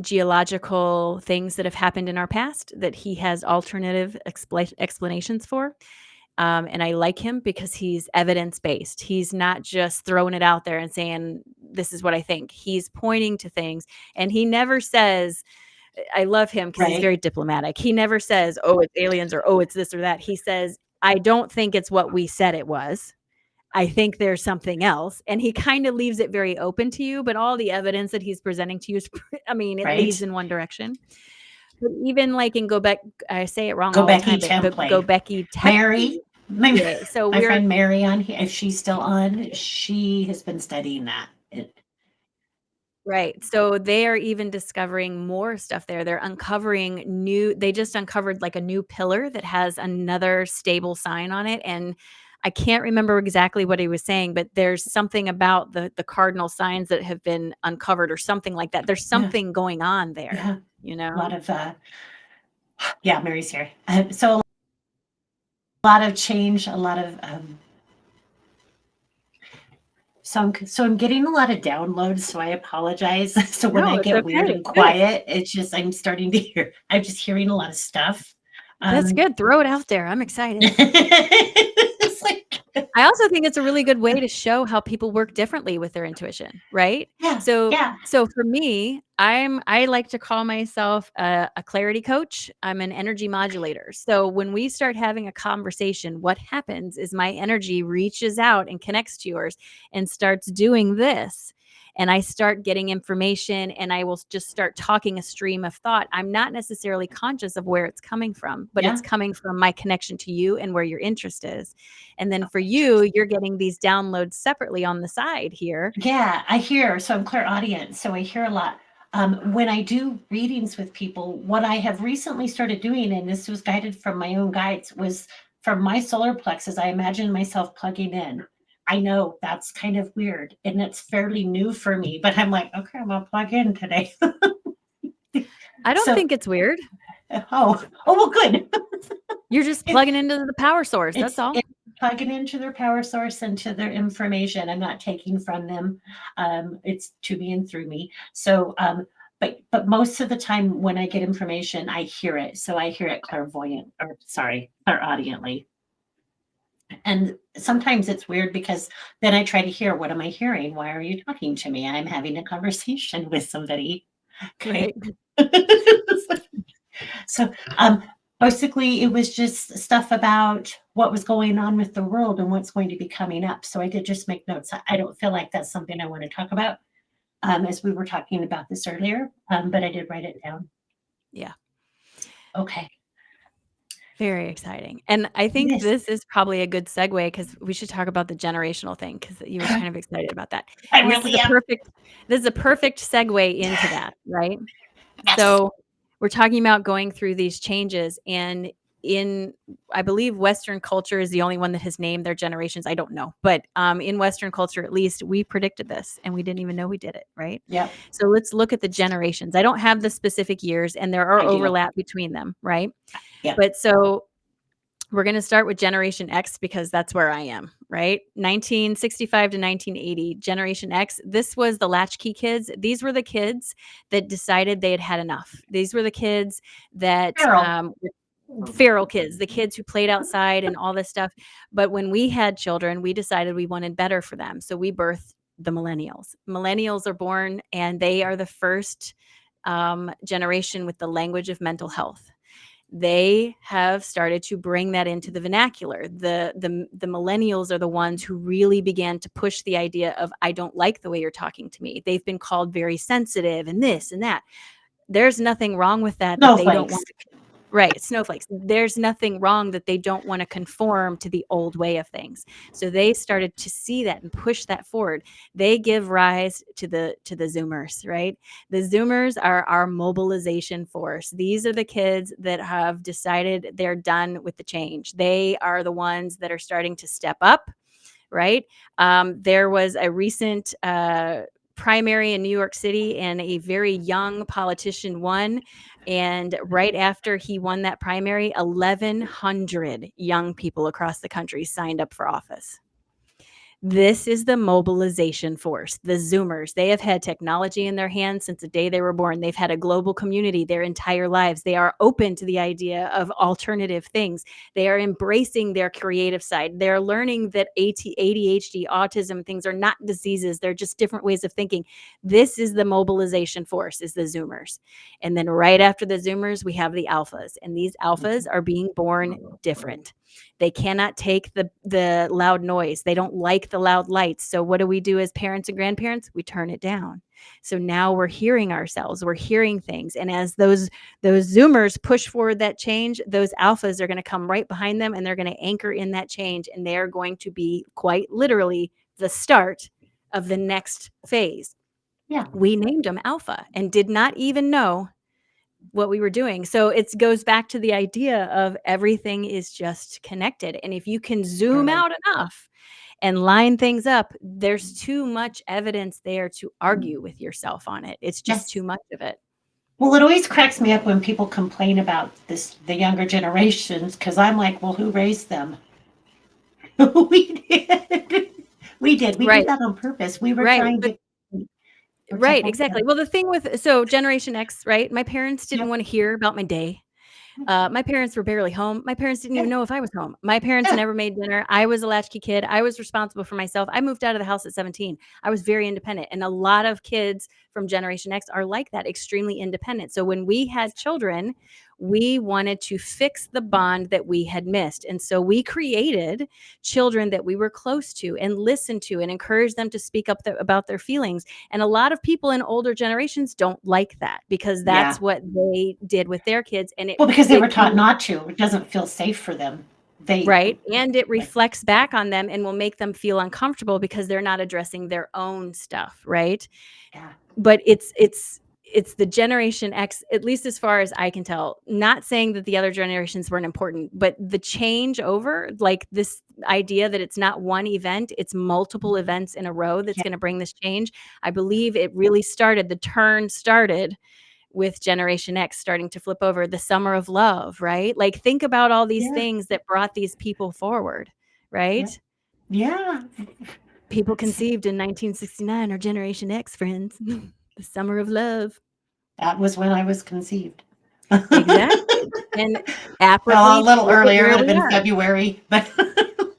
geological things that have happened in our past that he has alternative explanations for. And I like him because he's evidence based. He's not just throwing it out there and saying, this is what I think. He's pointing to things. And he never says, I love him because he's Right. very diplomatic. He never says, "Oh, it's aliens," or "Oh, it's this or that." He says, "I don't think it's what we said it was. I think there's something else." And he kind of leaves it very open to you, but all the evidence that he's presenting to you is, I mean, it leads Right. in one direction. But even like in I say it wrong Go all the Becky time, but template. Becky Mary, my, yeah, so my we're friend Mary on here, if she's still on, she has been studying that. right. So they are even discovering more stuff there. They're uncovering they just uncovered like a new pillar that has another stable sign on it. And I can't remember exactly what he was saying, but there's something about the cardinal signs that have been uncovered or something like that. There's Yeah. something going on there, Yeah. you A know? lot of, yeah, Mary's here. So a lot of change, a lot of, so I'm getting a lot of downloads, so I apologize. So when No, I it's get weird okay. and It's good. quiet, it's just I'm just hearing a lot of stuff. That's Um, good. Throw it out there. I'm excited. it's like, I also think it's a really good way to show how people work differently with their intuition, right? yeah, So yeah, so for me, I like to call myself a clarity coach. I'm an energy modulator. So when we start having a conversation, what happens is my energy reaches out and connects to yours and starts doing this. And I start getting information and I will just start talking a stream of thought. I'm not necessarily conscious of where it's coming from, but yeah. it's coming from my connection to you and where your interest is. And then Oh, for you, you're getting these downloads separately on the side here. yeah, I hear. So I'm clairaudient, so I hear a lot. When I do readings with people, what I have recently started doing, and this was guided from my own guides, was from my solar plexus. I imagine myself plugging in. I know that's kind of weird, and it's fairly new for me, but I'm like, okay, I'm gonna plug in today. I don't So, think it's weird. well, good. You're just plugging into the power source. That's all. It's plugging into their power source and to their information. I'm not taking from them. It's to me and through me. So, but most of the time when I get information, I hear it. So I hear it clairaudiently. And sometimes it's weird because then I try to hear, what am I hearing? Why are you talking to me? I'm having a conversation with somebody. Okay. Right. So, um, basically, it was just stuff about what was going on with the world and what's going to be coming up. So I did just make notes. I don't feel like that's something I want to talk about, as we were talking about this earlier, but I did write it down. Yeah. Okay. Very exciting. And I think This, this is probably a good segue because we should talk about the generational thing because you were kind of excited about that. I And really am. this is a perfect segue into that, right? Yes. So we're talking about going through these changes and in I believe Western culture is the only one that has named their generations. I don't know, but in Western culture, at least, we predicted this and we didn't even know we did it, right? Yep. So let's look at the generations. I don't have the specific years, and there are I do. overlap between them, right? Yep. But so we're going to start with Generation X because that's where I am, right? 1965 to 1980, Generation X. This was the latchkey kids. These were the kids that decided they had had enough. These were the kids that Carol. feral kids, the kids who played outside and all this stuff. But when we had children, we decided we wanted better for them. So we birthed the millennials. Millennials are born and they are the first generation with the language of mental health. They have started to bring that into the vernacular. The millennials are the ones who really began to push the idea of, I don't like the way you're talking to me. They've been called very sensitive and this and that. There's nothing wrong with that they don't Snowflakes. want to. Right, snowflakes. There's nothing wrong that they don't want to conform to the old way of things. So they started to see that and push that forward. They give rise to the Zoomers, right? The Zoomers are our mobilization force. These are the kids that have decided they're done with the change. They are the ones that are starting to step up, right? There was a recent primary in New York City, and a very young politician won. And right after he won that primary, 1,100 young people across the country signed up for office. This is the mobilization force, the Zoomers. They have had technology in their hands since the day they were born. They've had a global community their entire lives. They are open to the idea of alternative things. They are embracing their creative side. They're learning that ADHD, autism, things are not diseases. They're just different ways of thinking. This is the mobilization force, is the Zoomers. And then right after the Zoomers, we have the alphas. And these alphas are being born different. They cannot take the loud noise. They don't like the loud lights. So what do we do as parents and grandparents? We turn it down. So now we're hearing ourselves. We're hearing things. And as those Zoomers push forward that change, those alphas are going to come right behind them and they're going to anchor in that change. And they are going to be quite literally the start of the next phase. Yeah. We named them alpha and did not even know what we were doing. So it goes back to the idea of everything is just connected. And if you can zoom Really. out enough and line things up, there's too much evidence there to argue with yourself on it. It's just Yes. too much of it. Well, it always cracks me up when people complain about the younger generations, because I'm like, well, who raised them? We did. We did. We did Right. that on purpose. We were Right. trying But to right, protect exactly. them. Well, the thing with Generation X, right? My parents didn't Yep. want to hear about my day. My parents were barely home. My parents didn't even Yeah. know if I was home. My parents Yeah. never made dinner. I was a latchkey kid. I was responsible for myself. I moved out of the house at 17. I was very independent. And a lot of kids from Generation X are like that, extremely independent. So when we had children, we wanted to fix the bond that we had missed. And so we created children that we were close to and listened to and encouraged them to speak up about their feelings. And a lot of people in older generations don't like that because Yeah. that's what they did with their kids. And Well, because they were it taught can not to. It doesn't feel safe for them. They right, and it like, reflects back on them and will make them feel uncomfortable because they're not addressing their own stuff, right? yeah. But it's the Generation X, at least as far as I can tell, not saying that the other generations weren't important, but the change over, like this idea that it's not one event, it's multiple events in a row that's Yeah. going to bring this change. I believe it really started, the turn started with Generation X starting to flip over, the summer of love, right? Like think about all these Yeah. things that brought these people forward, right? Yeah. Yeah. People conceived in 1969 are Generation X, friends. The summer of love. That was when I was conceived. Exactly. And Well, a aptly, little look at earlier, it where would have we been are. February, but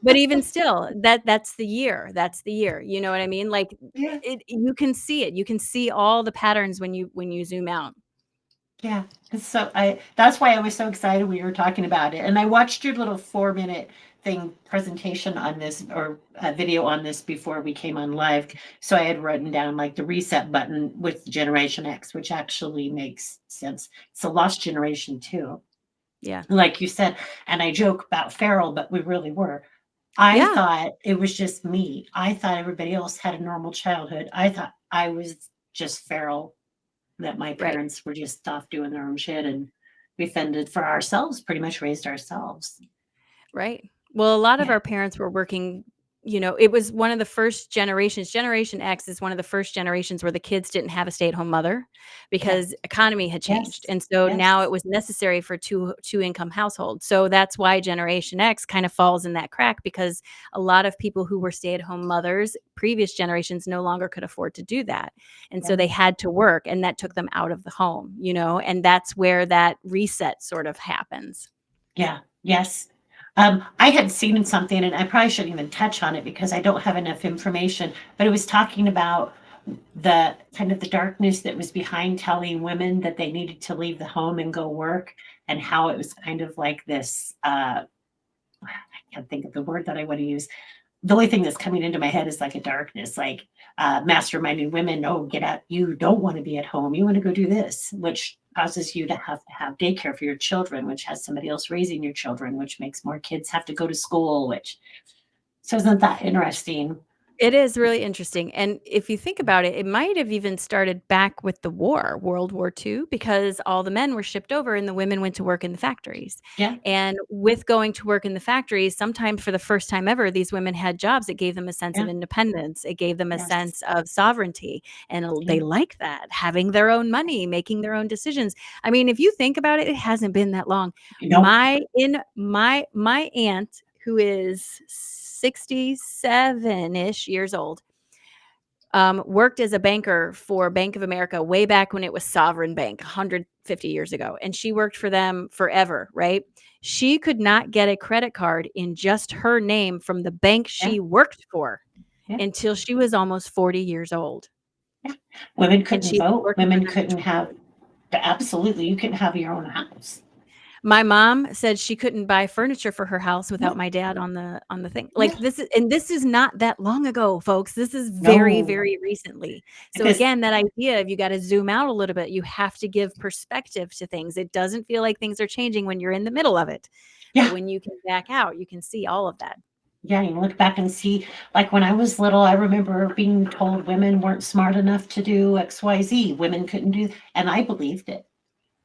But even still, that's the year. That's the year. You know what I mean? Like yeah. you can see it. You can see all the patterns when you zoom out. Yeah. So that's why I was so excited we were talking about it. And I watched your little 4-minute thing presentation on this or a video on this before we came on live. So I had written down like the reset button with Generation X, which actually makes sense. It's a lost generation too. Yeah. Like you said, and I joke about feral, but we really were. I Yeah. thought it was just me. I thought everybody else had a normal childhood. I thought I was just feral, that my Right. parents were just off doing their own shit and we fended for ourselves, pretty much raised ourselves. Right. Well, a lot of Yeah, our parents were working, it was one of the first generations. Generation X is one of the first generations where the kids didn't have a stay-at-home mother yeah, because economy had changed. yes, And so now it yes, was necessary for two income households. So that's why Generation X kind of falls in that crack because a lot of people who were stay-at-home mothers, previous generations no longer could afford to do that. And so yeah, they had to work and that took them out of the home, and that's where that reset sort of happens. yeah, yes. I had seen something, and I probably shouldn't even touch on it because I don't have enough information, but it was talking about the kind of the darkness that was behind telling women that they needed to leave the home and go work, and how it was kind of like this, I can't think of the word that I want to use. The only thing that's coming into my head is like a darkness, like masterminding women. Oh, get out! You don't want to be at home. You want to go do this, which causes you to have daycare for your children, which has somebody else raising your children, which makes more kids have to go to school. Which so isn't that interesting? It is really interesting, and if you think about it, it might have even started back with the war, World War II, because all the men were shipped over and the women went to work in the factories. Yeah, And with going to work in the factories, sometimes for the first time ever, these women had jobs. It gave them a sense of yeah, independence. It gave them a yes, sense of sovereignty, and yeah. they like that, having their own money, making their own decisions. I mean, if you think about it, it hasn't been that long. Nope. My aunt, who is 67-ish years old. Worked as a banker for Bank of America way back when it was Sovereign Bank 150 years ago. And she worked for them forever, right? She could not get a credit card in just her name from the bank Yeah. she worked for Yeah. until she was almost 40 years old. Yeah. Women And couldn't she's vote. working Women for them for couldn't have, absolutely, you couldn't have your own house. My mom said she couldn't buy furniture for her house without No, my dad on the thing. yeah, Like this is not that long ago, folks. This is very, no, very recently. So because again, that idea of you got to zoom out a little bit. You have to give perspective to things. It doesn't feel like things are changing when you're in the middle of it. But yeah, when you can back out, you can see all of that. yeah, you look back and see, like when I was little, I remember being told women weren't smart enough to do XYZ. Women couldn't do, and I believed it.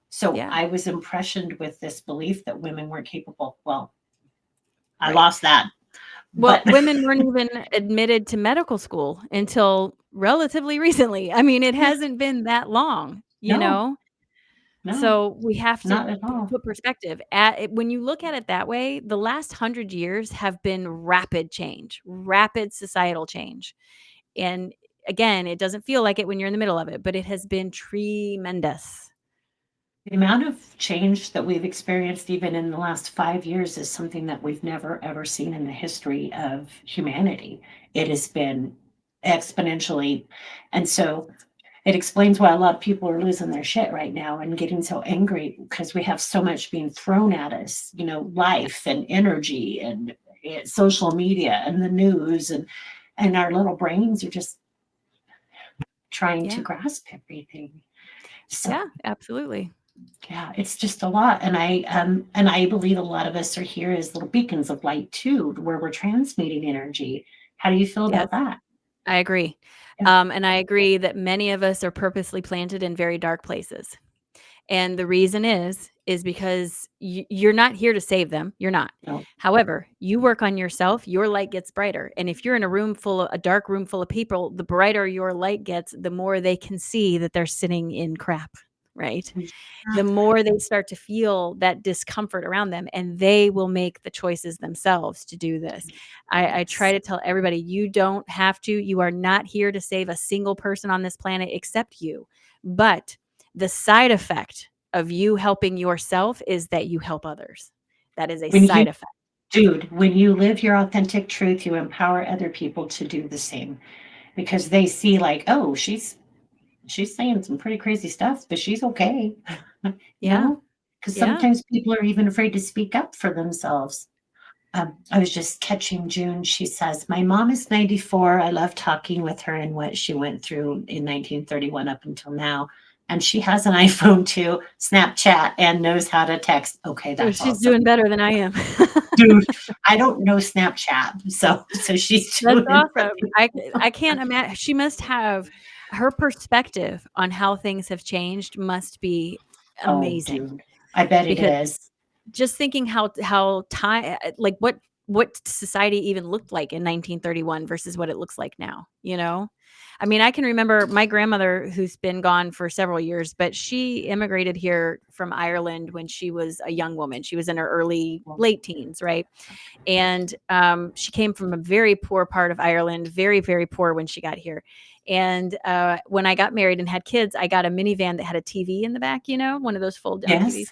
So Yeah, I was impressioned with this belief that women weren't capable. Well, I right. lost that, Well, but women weren't even admitted to medical school until relatively recently. I mean, it yeah, hasn't been that long, you no, know? no, So we have to not at all. put perspective at it. When you look at it that way, the last 100 years have been rapid change, rapid societal change. And again, it doesn't feel like it when you're in the middle of it, but it has been tremendous. The amount of change that we've experienced even in the last 5 years is something that we've never ever seen in the history of humanity. It has been exponentially. And so it explains why a lot of people are losing their shit right now and getting so angry because we have so much being thrown at us, life and energy and social media and the news and our little brains are just trying to Yeah. grasp everything. So Yeah, absolutely. yeah, it's just a lot. And I believe a lot of us are here as little beacons of light too, where we're transmitting energy. How do you feel Yes, about that? I agree. Yeah. And I agree that many of us are purposely planted in very dark places. And the reason is because you're not here to save them. You're not. No. However, you work on yourself, your light gets brighter. And if you're in a dark room full of people, the brighter your light gets, the more they can see that they're sitting in crap, right? The more they start to feel that discomfort around them, and they will make the choices themselves to do this. I try Yes. to tell everybody, you don't have to. You are not here to save a single person on this planet except you. But the side effect of you helping yourself is that you help others. That is a When you, side effect. dude, when you live your authentic truth, you empower other people to do the same because they see like, oh, she's saying some pretty crazy stuff, but she's okay. Yeah. Because Yeah. sometimes people are even afraid to speak up for themselves. I was just catching June. She says, my mom is 94. I love talking with her and what she went through in 1931 up until now. And she has an iPhone too, Snapchat, and knows how to text. Okay, Oh, that's she's awesome. doing better than I am. Dude, I don't know Snapchat. So she's That's doing awesome. I can't imagine. She must have her perspective on how things have changed must be oh, amazing dude. I bet it because is. just thinking how time like what society even looked like in 1931 versus what it looks like now, you know? I mean, I can remember my grandmother who's been gone for several years, but she immigrated here from Ireland when she was a young woman. She was in her late teens, right? And she came from a very poor part of Ireland, very, very poor when she got here. And when I got married and had kids, I got a minivan that had a TV in the back, one of those fold down TVs. Yes.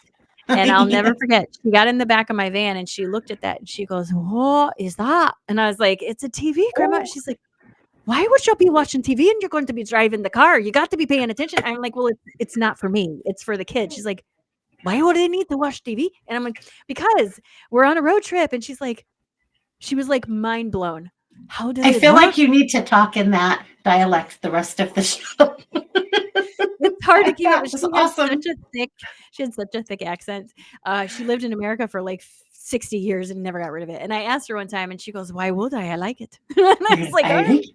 And I'll never Yes. forget, she got in the back of my van and she looked at that and she goes, "What is that?" And I was like, "It's a TV, Grandma." Oh, She's like, "Why would you be watching TV and you're going to be driving the car? You got to be paying attention." I'm like, "Well, it's not for me. It's for the kids." She's like, "Why would I need to watch TV?" And I'm like, "Because we're on a road trip." And she was like mind blown. How does I it feel work? like you need to talk in that dialect the rest of the show. It's hard to keep up. That was awesome. She had such a thick accent. She lived in America for like 60 years and never got rid of it. And I asked her one time and she goes, "Why would I? I like it." And I was like, "All right."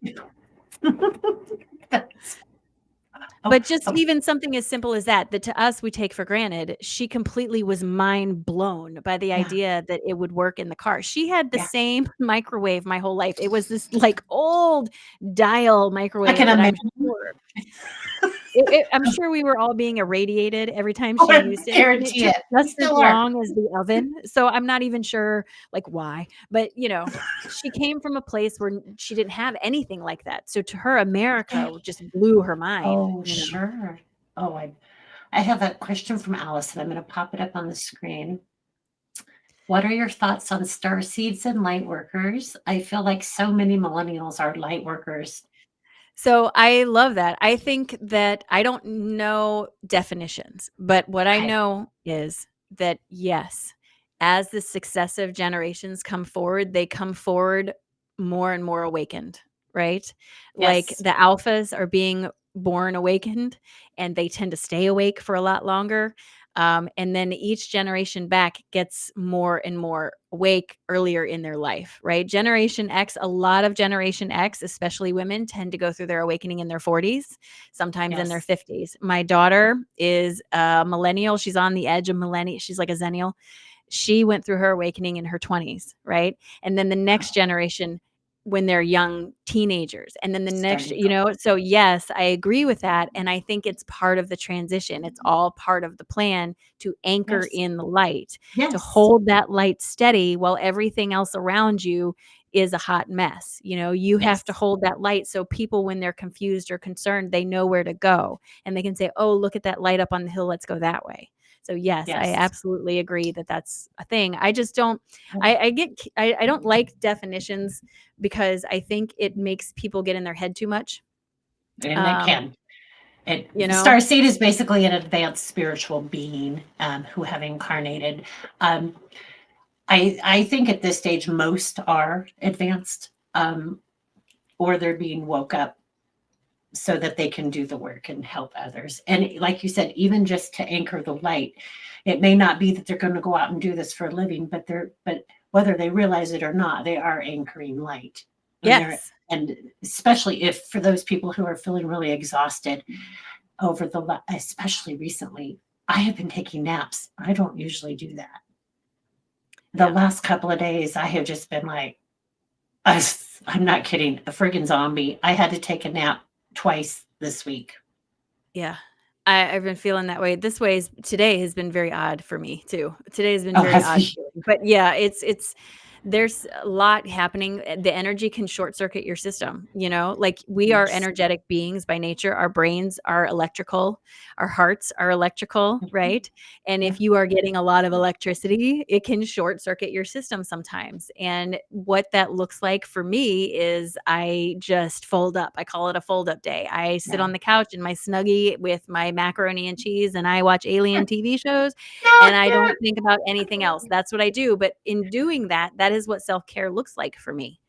I That's- oh, But just oh, even something as simple as that to us we take for granted, she completely was mind blown by the yeah, idea that it would work in the car. She had the yeah. same microwave my whole life. It was this like old dial I microwave can that I'm imagine. sure I'm sure we were all being irradiated every time Oh, she I used it, and it guarantee took it. We just as still are. long as the oven, so I'm not even sure, like, why, but, she came from a place where she didn't have anything like that, so to her, America just blew her mind, Oh, sure. Oh, I have a question from Allison. I'm going to pop it up on the screen. What are your thoughts on star seeds and light workers? I feel like so many millennials are light workers. So I love that. I think that I don't know definitions, but what I Okay. know is that yes, as the successive generations come forward, they come forward more and more awakened, right? Like Yes. the alphas are being born awakened and they tend to stay awake for a lot longer. And then each generation back gets more and more awake earlier in their life, right? Generation X, a lot of Generation X, especially women, tend to go through their awakening in their 40s, sometimes in their Yes. 50s. My daughter is a millennial. She's on the edge of millennial. She's like a zennial. She went through her awakening in her 20s, right? And then the next generation when they're young teenagers, and then the next, Starting to go. so yes, I agree with that, and I think it's part of the transition. It's all part of the plan to anchor Yes. in the light, to Yes. hold that light steady while everything else around you is a hot mess. You have to Yes. hold that light so people, when they're confused or concerned, they know where to go and they can say, "Oh, look at that light up on the hill. Let's go that way." So yes, I Yes. absolutely agree that that's a thing. I just don't. Oh, I don't like definitions because I think it makes people get in their head too much. and they Um, can. It, you the know, star seed is basically an advanced spiritual being who have incarnated. Um, I think at this stage most are advanced, or they're being woke up so that they can do the work and help others. And like you said, even just to anchor the light, it may not be that they're going to go out and do this for a living, but whether they realize it or not, they are anchoring light. yes, And especially if for those people who are feeling really exhausted over especially recently, I have been taking naps. I don't usually do that. The yeah, last couple of days, I have just been like, I'm not kidding, a friggin' zombie. I had to take a nap twice this week. yeah. I've been feeling that way. Today has been very odd for me too. Today has been Oh, very has odd, he? feeling. But yeah, it's there's a lot happening. The energy can short circuit your system. Like we are Yes. energetic beings by nature. Our brains are electrical. Our hearts are electrical, Mhm. right? And Yeah. if you are getting a lot of electricity, it can short circuit your system sometimes. And what that looks like for me is I just fold up. I call it a fold up day. I sit Yeah. on the couch in my snuggie with my macaroni and cheese and I watch alien TV shows Yeah, and I yeah. don't think about anything else. That's what I do. But in doing that, that is what self-care looks like for me.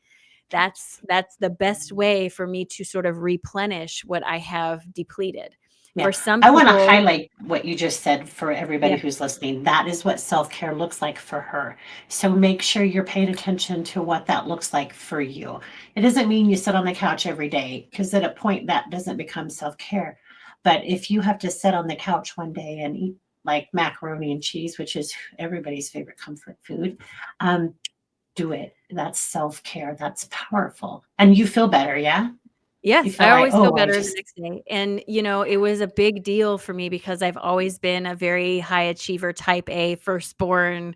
That's the best way for me to sort of replenish what I have depleted. Yeah. For some I want to people, highlight what you just said for everybody yeah, who's listening. That is what self care looks like for her. So make sure you're paying attention to what that looks like for you. It doesn't mean you sit on the couch every day, because at a point that doesn't become self care. But if you have to sit on the couch one day and eat like macaroni and cheese, which is everybody's favorite comfort food, um, do it. That's self care. That's powerful. And you feel better. Yeah. You yes, feel I like, always feel oh, I better the just next day. And, it was a big deal for me because I've always been a very high achiever, type A, firstborn,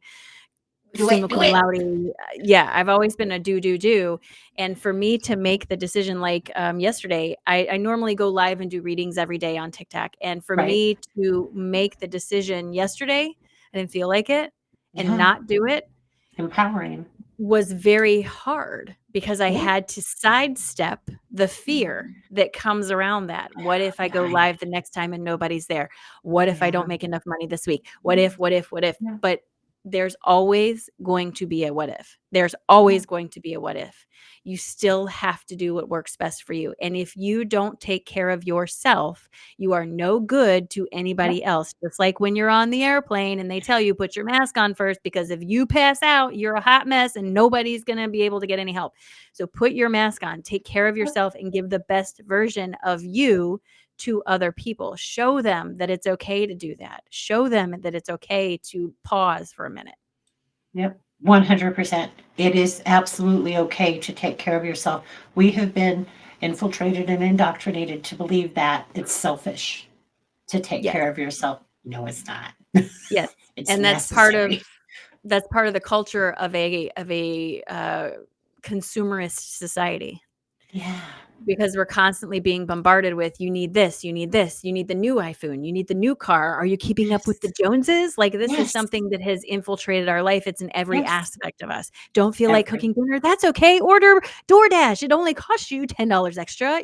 do it, summa do cum it. laude. Yeah, I've always been a do, do, do. And for me to make the decision, like yesterday, I normally go live and do readings every day on TikTok. And for Right. me to make the decision yesterday, I didn't feel like it and Yeah. not do it Empowering. was very hard because I Yeah. had to sidestep the fear that comes around that. What if I go I live the next time and nobody's there? What if I don't Yeah. make enough money this week? What if, what if, what if? Yeah. But there's always going to be a what if. There's Yeah. always going to be a what if. You still have to do what works best for you. And if you don't take care of yourself, you are no good to Yep. anybody else. Just like when you're on the airplane and they tell you put your mask on first, because if you pass out, you're a hot mess and nobody's going to be able to get any help. So put your mask on, take care of Yep. yourself, and give the best version of you to other people. Show them that it's okay to do that. Show them that it's okay to pause for a minute. Yep. 100%. It is absolutely okay to take care of yourself. We have been infiltrated and indoctrinated to believe that it's selfish to take Yes. care of yourself. No, it's not. Yes. It's And necessary. that's part of the culture of a consumerist society. Yeah. Because we're constantly being bombarded with, you need this, you need this, you need the new iPhone, you need the new car. Are you keeping up with the Yes. Joneses? Like, this is Yes. something that has infiltrated our life. It's in every Yes. aspect of us. Don't feel like Every. cooking dinner? That's okay. Order DoorDash. It only costs you $10 extra.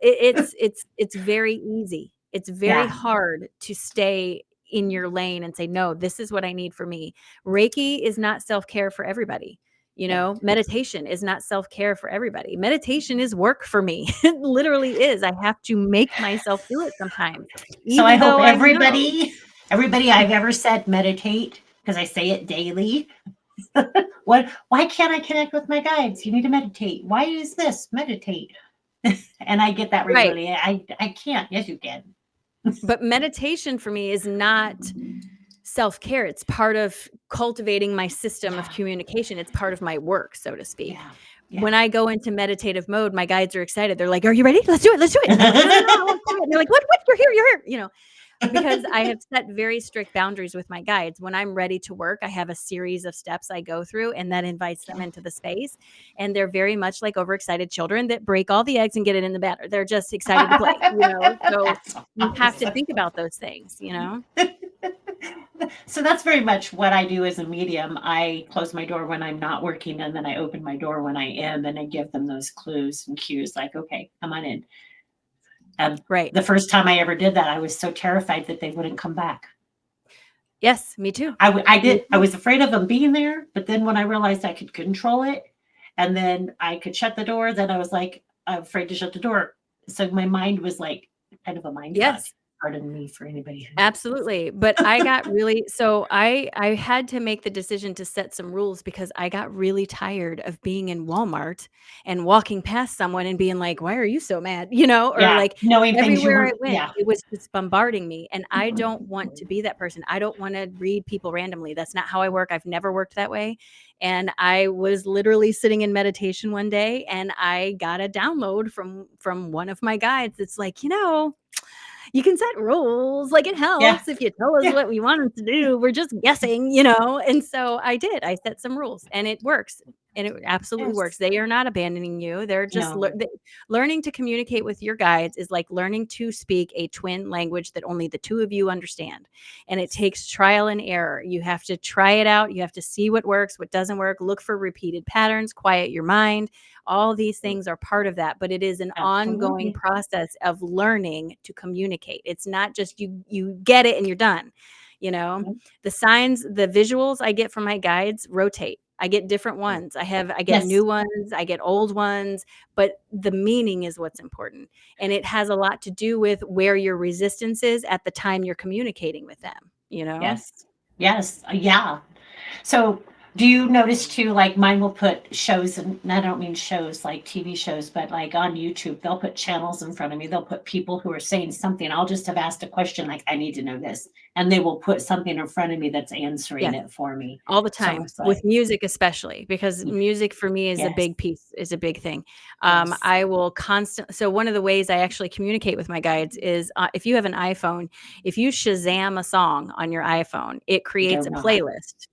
It's very easy. It's very Yeah. hard to stay in your lane and say, no, this is what I need for me. Reiki is not self-care for everybody. Yeah. Meditation is not self-care for everybody. Meditation is work for me. It literally is. I have to make myself do it sometimes, So I even hope though I know. everybody I've ever said meditate, because I say it daily. Why can't I connect with my guides? You need to meditate. Why is this? Meditate. And I get that Right. regularly. I can't. Yes, you can. But meditation for me is not self-care. It's part of cultivating my system of Yeah. communication. It's part of my work, so to speak. Yeah. Yeah. When I go into meditative mode, my guides are excited. They're like, "Are you ready? Let's do it. Let's do it." And I'm like, "No, no, no, I want quiet." And they're like, "What? You're here. You're here." Because I have set very strict boundaries with my guides. When I'm ready to work, I have a series of steps I go through, and that invites them Yeah. into the space. And they're very much like overexcited children that break all the eggs and get it in the batter. They're just excited to play. So That's you have to awesome. think about those things. So that's very much what I do as a medium. I close my door when I'm not working, and then I open my door when I am, and I give them those clues and cues like, okay, come on in. Right. The first time I ever did that, I was so terrified that they wouldn't come back. Yes, me too. I Me did. I too. was afraid of them being there, but then when I realized I could control it, and then I could shut the door, then I was like, I'm afraid to shut the door. So my mind was like kind of a mind fuck. Yes. Pardon me for anybody who Absolutely, but I had to make the decision to set some rules because I got really tired of being in Walmart and walking past someone and being like, "Why are you so mad?" Or yeah, like knowing things you everywhere I were, went, yeah. it was just bombarding me, and I don't want to be that person. I don't wanna read people randomly. That's not how I work. I've never worked that way, and I was literally sitting in meditation one day, and I got a download from one of my guides. It's like, you can set rules. Like, it Yeah. helps if you tell us Yeah. what we want us to do. We're just guessing. And so I did. I set some rules, and it works. And it absolutely works. Yes. They are not abandoning you. They're just No. learning to communicate with your guides is like learning to speak a twin language that only the two of you understand. And it takes trial and error. You have to try it out. You have to see what works, what doesn't work, look for repeated patterns, quiet your mind. All these things are part of that, but it is an ongoing Absolutely. process of learning to communicate. It's not just you get it and you're done. You know, Yep. the signs, the visuals I get from my guides rotate. I get different ones. I get Yes. new ones, I get old ones, but the meaning is what's important. And it has a lot to do with where your resistance is at the time you're communicating with them. Yes. Yes. Yeah. So, do you notice too, like mine will put shows, and I don't mean shows like TV shows, but like on YouTube, they'll put channels in front of me. They'll put people who are saying something. I'll just have asked a question like, I need to know this. And they will put something in front of me that's answering Yes. it for me. All the So time, it's with like, music especially, because yeah, music for me is a yes, big piece, is a big thing. yes, I will so one of the ways I actually communicate with my guides is, if you have an iPhone, if you Shazam a song on your iPhone, it I creates don't a know how. playlist.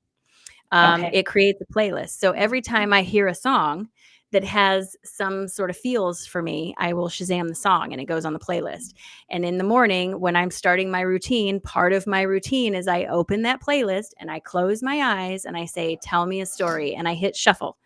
Okay. It creates a playlist. So every time I hear a song that has some sort of feels for me, I will Shazam the song and it goes on the playlist. And in the morning, when I'm starting my routine, part of my routine is I open that playlist and I close my eyes and I say, "Tell me a story." And I hit shuffle.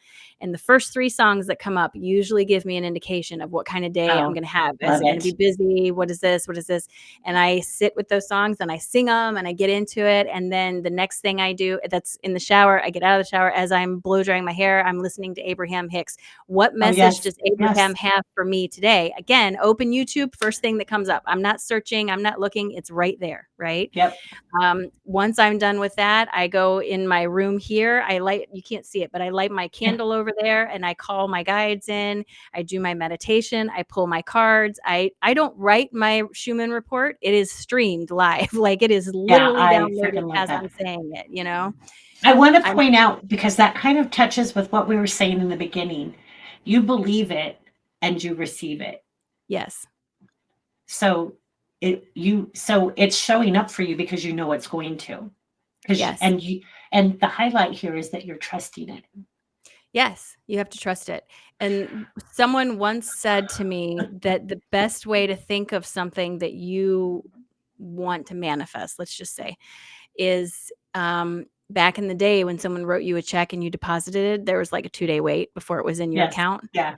And the first three songs that come up usually give me an indication of what kind of day I'm Oh, going to have. Is love it going to be it. busy? What is this? What is this? And I sit with those songs and I sing them and I get into it. And then the next thing I do, that's in the shower, I get out of the shower as I'm blow drying my hair. I'm listening to Abraham Hicks. What Oh, message yes. does Abraham Yes. have for me today? Again, open YouTube, first thing that comes up. I'm not searching, I'm not looking. It's right there, right? Yep. Once I'm done with that, I go in my room here. You can't see it, but I light my Yeah. candle over there and I call my guides in. I do my meditation. I pull my cards. I don't write my Schuman report. It is streamed live. Like, it is Yeah. literally I downloaded freaking love as that. I'm saying it. I want to I'm point out because that kind of touches with what we were saying in the beginning. You believe it. and you receive it. Yes. So so it's showing up for you because you know it's going to. Yes. And the highlight here is that you're trusting it. Yes, you have to trust it. And someone once said to me that the best way to think of something that you want to manifest, let's just say, is back in the day when someone wrote you a check and you deposited it, there was like a 2-day wait before it was in your Yes. account. Yeah.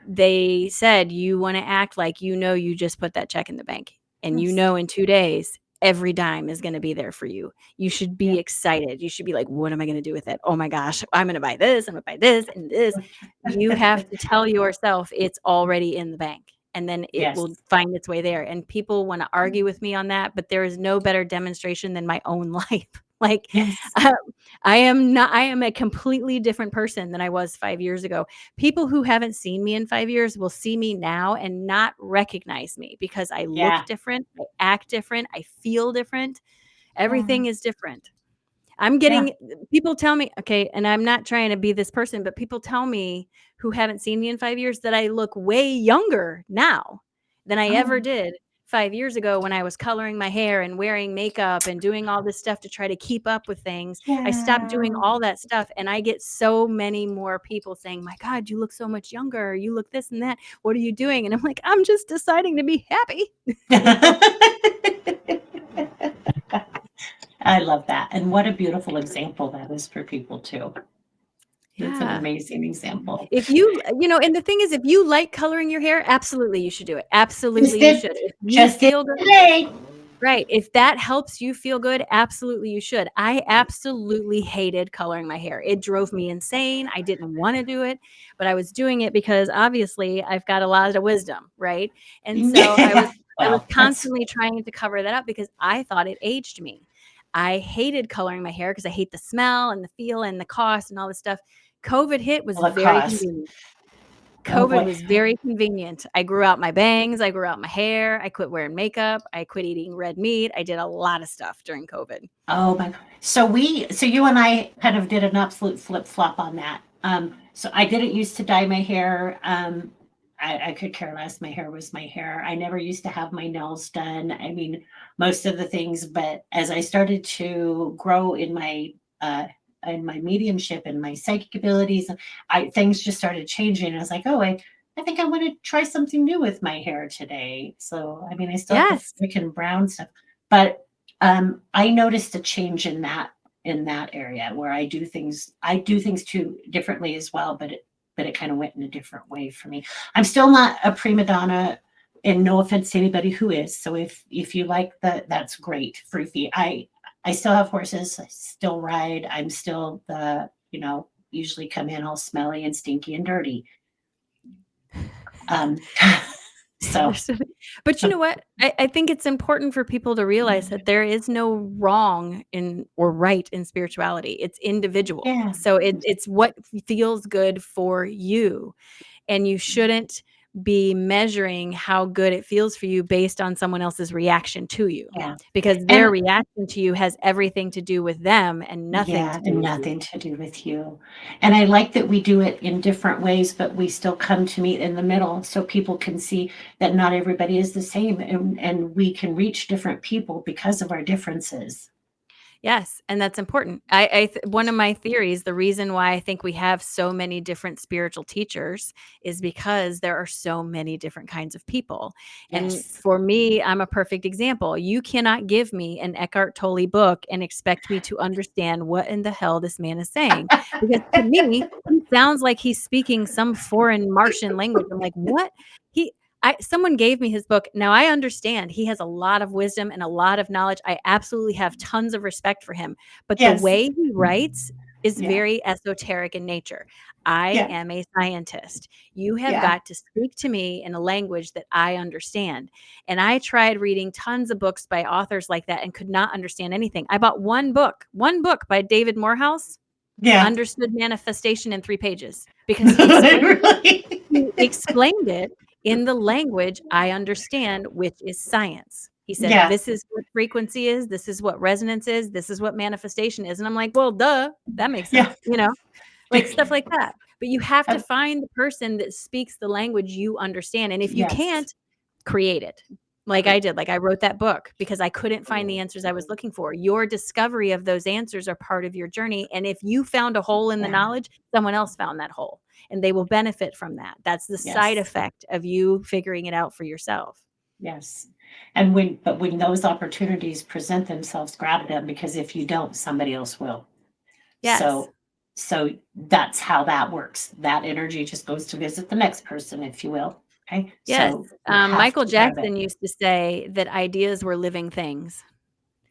They said you want to act like you know you just put that check in the bank, and you Yes. know in 2 days every dime is going to be there for you. You should be Yeah. excited. You should be like, what am I going to do with it? Oh my gosh, I'm going to buy this, I'm going to buy this and this. You have to tell yourself it's already in the bank, and then it Yes. will find its way there. And people want to argue with me on that, but there is no better demonstration than my own life. Like, Yes. I am a completely different person than I was 5 years ago. People who haven't seen me in 5 years will see me now and not recognize me because I look Yeah. different, I act different, I feel different. Yeah. Everything is different. I'm Yeah. getting people tell me, okay, and I'm not trying to be this person, but people tell me who haven't seen me in 5 years that I look way younger now than I ever Oh, did 5 years ago when I was coloring my hair and wearing makeup and doing all this stuff to try to keep up with things. I stopped doing yeah. all that stuff, and I get so many more people saying, "My God, you look so much younger. You look this and that. What are you doing?" And I'm like, "I'm just deciding to be happy." You know? I love that. And what a beautiful example that is for people too. It's an Yeah. amazing example. If you and the thing is, if you like coloring your hair, absolutely you should do it. Just Absolutely you did should. If you just did feel good, today. right, if that helps you feel good, absolutely you should. I absolutely hated coloring my hair. It drove me insane. I didn't wanna do it, but I was doing it because obviously I've got a lot of wisdom, right? And so I was Well, that's constantly trying to cover that up because I thought it aged me. I hated coloring my hair because I hate the smell and the feel and the cost and all this stuff. COVID hit was all the very cost. convenient. Oh COVID boy. was very convenient. I grew out my bangs, I grew out my hair, I quit wearing makeup, I quit eating red meat. I did a lot of stuff during COVID. Oh my God. So you and I kind of did an absolute flip flop on that. So I didn't used to dye my hair. I could care less. My hair was my hair. I never used to have my nails done. I mean, most of the things, but as I started to grow in my mediumship and my psychic abilities, things just started changing. I was like, oh, I think I want to try something new with my hair today. So I mean, I still have the Yes. freaking brown stuff, but I noticed a change in that area where I do things too differently as well, but it kind of went in a different way for me. I'm still not a prima donna, and no offense to anybody who is. So if you like that, that's great. Fruity. I still have horses. I still ride. I'm still usually come in all smelly and stinky and dirty. Um, so There's but you know what? I think it's important for people to realize that there is no wrong in or right in spirituality. It's individual. yeah, So it's what feels good for you. And you shouldn't be measuring how good it feels for you based on someone else's reaction to you, yeah, because their and reaction to you has everything to do with them and nothing yeah, to do and with you. nothing to do with you. And I like that we do it in different ways, but we still come to meet in the middle so people can see that not everybody is the same, and we can reach different people because of our differences. Yes, and that's important. One of my theories, the reason why I think we have so many different spiritual teachers is because there are so many different kinds of people. And Yes. for me, I'm a perfect example. You cannot give me an Eckhart Tolle book and expect me to understand what in the hell this man is saying. Because to me, he sounds like he's speaking some foreign Martian language. I'm like, what? He someone gave me his book. Now I understand he has a lot of wisdom and a lot of knowledge. I absolutely have tons of respect for him, but the Yes. way he writes is Yeah. very esoteric in nature. I Yeah. am a scientist. You have Yeah. got to speak to me in a language that I understand. And I tried reading tons of books by authors like that and could not understand anything. I bought one book by David Morehouse, Yeah. understood manifestation in 3 pages because Really? he explained it in the language I understand, which is science. He said, Yeah. "This is what frequency is, this is what resonance is, this is what manifestation is." And I'm like, "Well, duh, that makes Yeah. sense," like stuff like that. But you have to Um, find the person that speaks the language you understand, and if you yes. can't, create it. Like I Great. did, like I wrote that book because I couldn't find the answers I was looking for. Your discovery of those answers are part of your journey, and if you found a hole in the Yeah. knowledge, someone else found that hole, and they will benefit from that. That's the side Yes. effect of you figuring it out for yourself. Yes. And when those opportunities present themselves, grab them, because if you don't, somebody else will. Yes. So so that's how that works. That energy just goes to visit the next person, if you will. Okay. Yes. So you have Michael to grab it. Jackson used to say that ideas were living things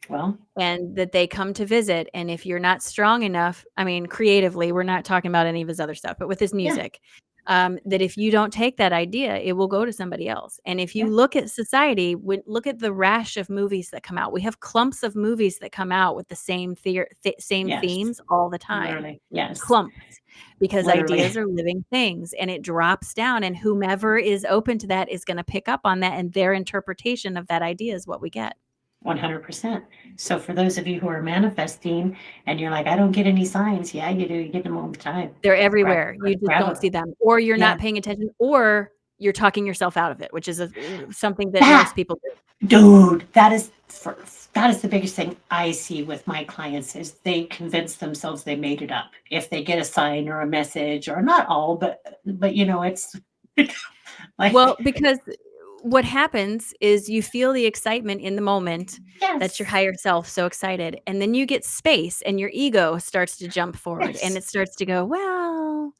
Well, and that they come to visit. And if you're not strong enough, I mean, creatively, we're not talking about any of his other stuff, but with his yeah, music, that if you don't take that idea, it will go to somebody else. And if you yeah, look at society, look at the rash of movies that come out. We have clumps of movies that come out with the same yes, themes all the time. literally, yes, Clumps, because literally, ideas are living things and it drops down, and whomever is open to that is going to pick up on that, and their interpretation of that idea is what we get. 100%. So for those of you who are manifesting and you're like, I don't get any signs, yeah, you do. You get them all the time. They're Grab, everywhere. You just grab don't them. see them, or you're Yeah, not paying attention, or you're talking yourself out of it, which is something that that most people do. dude, that is the biggest thing I see with my clients is they convince themselves they made it up. If they get a sign or a message, or not all, but it's like Well, because what happens is you feel the excitement in the moment. That's your yes, higher self so excited, and then you get space and your ego starts to jump forward and yes. it starts to go, "Well,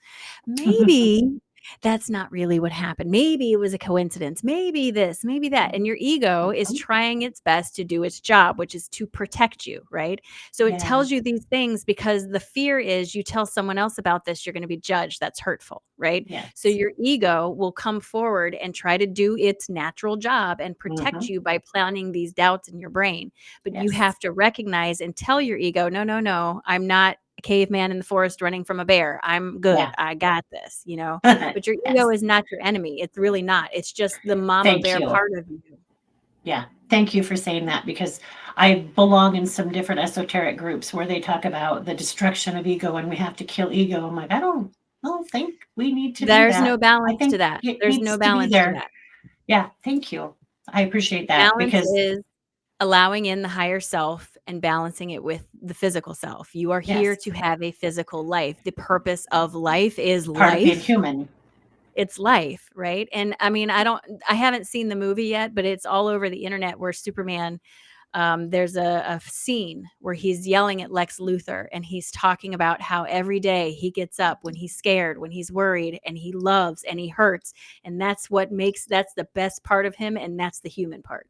maybe that's not really what happened. Maybe it was a coincidence. Maybe this, maybe that." And your ego is trying its best to do its job, which is to protect you, right? So it Yeah, tells you these things because the fear is you tell someone else about this, you're going to be judged. That's hurtful, right? So yes. your ego will come forward and try to do its natural job and protect Mhm. you by planting these doubts in your brain. But you Yes. have to recognize and tell your ego, no, no, no, I'm not a caveman in the forest running from a bear. I'm good. Yeah. I got this, you know. But your ego Yes. is not your enemy. It's really not. It's just the mama Thank bear you. part of you. Yeah. Thank you for saying that, because I belong in some different esoteric groups where they talk about the destruction of ego and we have to kill ego. I'm like, I don't think we need to do There's that. no I balance to think that. it There's needs no to be balance to there. that. Yeah. Thank you. I appreciate that Balance because is allowing in the higher self and balancing it with the physical self. You are here yes, to have a physical life. The purpose of life is part of being life. human. It's life, right? And I mean, I haven't seen the movie yet, but it's all over the internet where Superman, there's a scene where he's yelling at Lex Luthor and he's talking about how every day he gets up when he's scared, when he's worried, and he loves and he hurts. And that's the best part of him. And that's the human part.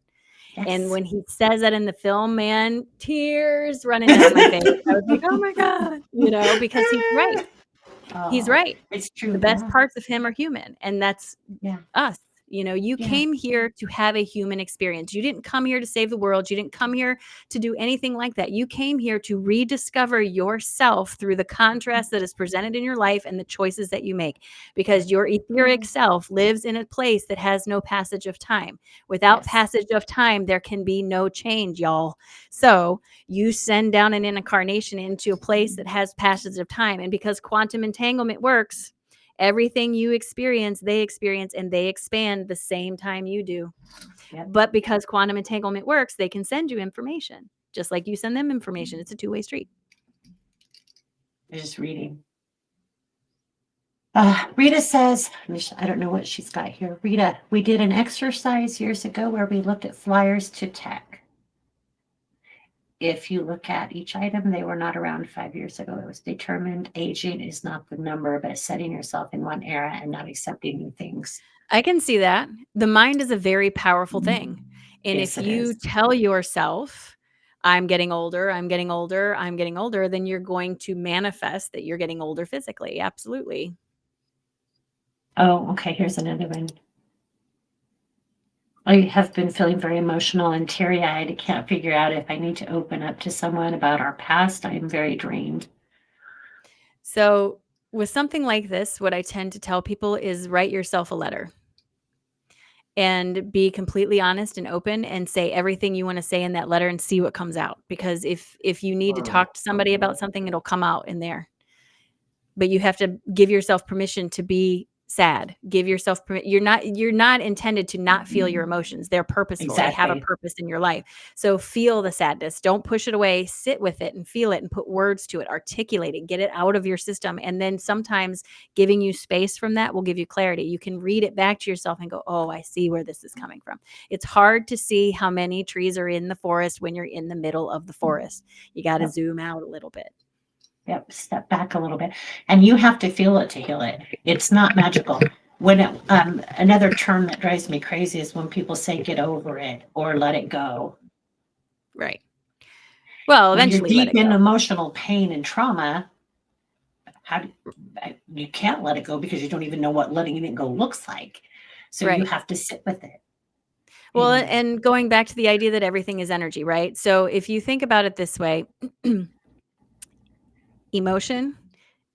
And Yes. when he says that in the film, man, tears running down my face. I was like, oh my God, because he's right. He's Oh, right. it's The true. best Yeah. parts of him are human, and that's Yeah. us. You Yeah. came here to have a human experience. You didn't come here to save the world. You didn't come here to do anything like that. You came here to rediscover yourself through the contrast that is presented in your life and the choices that you make, because your etheric self lives in a place that has no passage of time. Without Yes. passage of time, there can be no change, y'all. So you send down an incarnation into a place that has passage of time. And because quantum entanglement works, everything you experience, they experience, and they expand the same time you do. Yep. But because quantum entanglement works, they can send you information just like you send them information. It's a two-way street. Just reading. Rita says, I don't know what she's got here. Rita, we did an exercise years ago where we looked at flyers to tech. If you look at each item, they were not around 5 years ago. It was determined aging is not the number, but setting yourself in one era and not accepting new things. I can see that. The mind is a very powerful thing. And Yes, if it you is. tell yourself, I'm getting older, I'm getting older, I'm getting older, then you're going to manifest that you're getting older physically. Absolutely. Oh, okay. Here's another one. I have been feeling very emotional and teary eyed. I can't figure out if I need to open up to someone about our past. I am very drained. So, with something like this, what I tend to tell people is write yourself a letter and be completely honest and open and say everything you want to say in that letter and see what comes out, because if you need to talk to somebody about something, it'll come out in there. but you have to give yourself permission to be sad. Give yourself you're not intended to not feel your emotions. They're purposeful. They have a Exactly. purpose in your life. So feel the sadness. Don't push it away. Sit with it and feel it and put words to it. Articulate it. Get it out of your system. And then sometimes giving you space from that will give you clarity. You can read it back to yourself and go, "Oh, I see where this is coming from." It's hard to see how many trees are in the forest when you're in the middle of the forest. You got to Yep. zoom out a little bit. Yep. Step back a little bit. And you have to feel it to heal it. It's not magical. When another term that drives me crazy is when people say get over it or let it go. Right. Well, When you're eventually let deep it in go. emotional pain and trauma, you can't let it go because you don't even know what letting it go looks like. So you Right. have to sit with it. Well, And and going back to the idea that everything is energy, right? So if you think about it this way, emotion,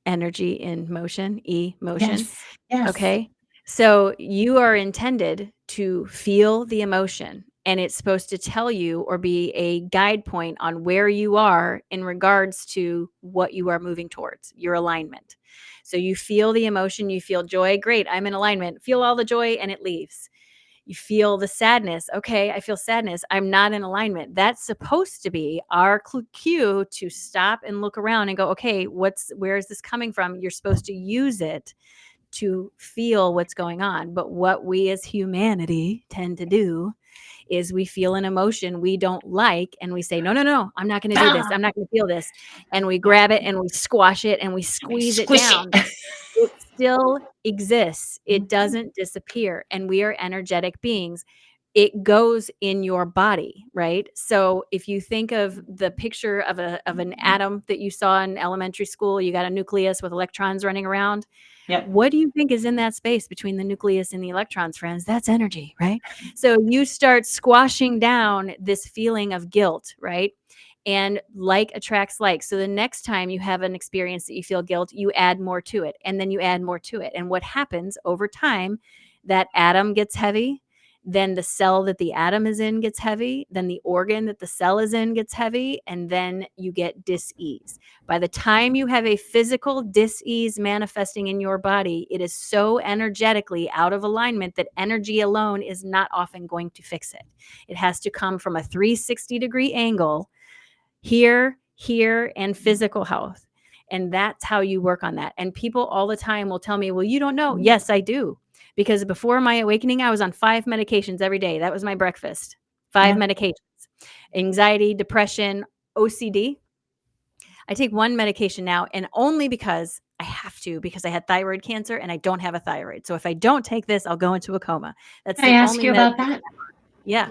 energy in motion, emotion. yes, yes. Okay. So you are intended to feel the emotion, and it's supposed to tell you or be a guide point on where you are in regards to what you are moving towards, your alignment. So you feel the emotion, you feel joy. Great. I'm in alignment. Feel all the joy and it leaves. You feel the sadness. Okay, I feel sadness. I'm not in alignment. That's supposed to be our cue to stop and look around and go, okay, where is this coming from? You're supposed to use it to feel what's going on. But what we as humanity tend to do is we feel an emotion we don't like and we say, no, no, no, I'm not going to do this. Ah, I'm not going to feel this. And we yeah. grab it and we squash it and we I mean, squeeze it squish it. down. It still exists. It doesn't disappear. And we are energetic beings. It goes in your body, right? So if you think of the picture of an atom that you saw in elementary school, you got a nucleus with electrons running around. Yep. What do you think is in that space between the nucleus and the electrons, friends? That's energy, right? So you start squashing down this feeling of guilt, right? And like attracts like. So the next time you have an experience that you feel guilt, you add more to it, and then you add more to it. And what happens over time, that atom gets heavy, then the cell that the atom is in gets heavy, then the organ that the cell is in gets heavy, and then you get dis-ease. By the time you have a physical dis-ease manifesting in your body, it is so energetically out of alignment that energy alone is not often going to fix it. It has to come from a 360-degree angle here, and physical health. And that's how you work on that. And people all the time will tell me, well, you don't know. Yes, I do. Because before my awakening, I was on 5 medications every day. That was my breakfast. 5 Yeah. medications. Anxiety, depression, OCD. I take one medication now, and only because I have to, because I had thyroid cancer and I don't have a thyroid. So if I don't take this, I'll go into a coma. That's Can I the ask only you about medication. that? Yeah.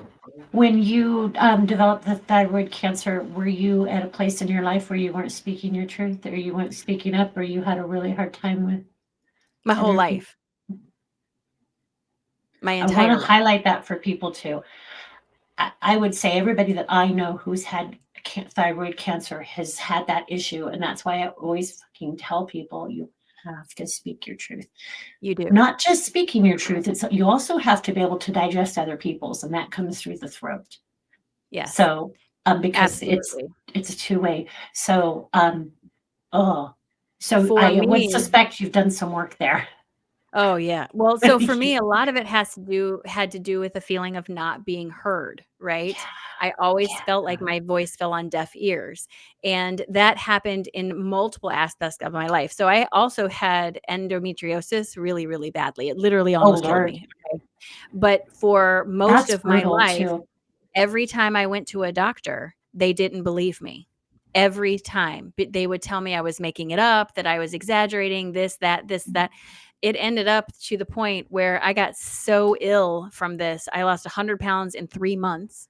When you developed the thyroid cancer, were you at a place in your life where you weren't speaking your truth, or you weren't speaking up, or you had a really hard time with My whole other people? life. My I want entire to life. highlight that for people too. I would say everybody that I know who's had thyroid cancer has had that issue, and that's why I always fucking tell people you have to speak your truth. You do. Not just speaking your truth, it's you also have to be able to digest other people's, and that comes through the throat. Yes. So, because Absolutely. it's a two-way. So, oh, so For I would me, suspect you've done some work there. oh, yeah. Well, so for me, a lot of it had to do with a feeling of not being heard, right? I always Yeah. felt like my voice fell on deaf ears, and that happened in multiple aspects of my life. So I also had endometriosis really, really badly. It literally Oh, almost killed Lord. me, okay? But for most That's of my brutal life, too. every time I went to a doctor, they didn't believe me. Every time. But they would tell me I was making it up, that I was exaggerating, this, that. It ended up to the point where I got so ill from this. I lost 100 pounds in 3 months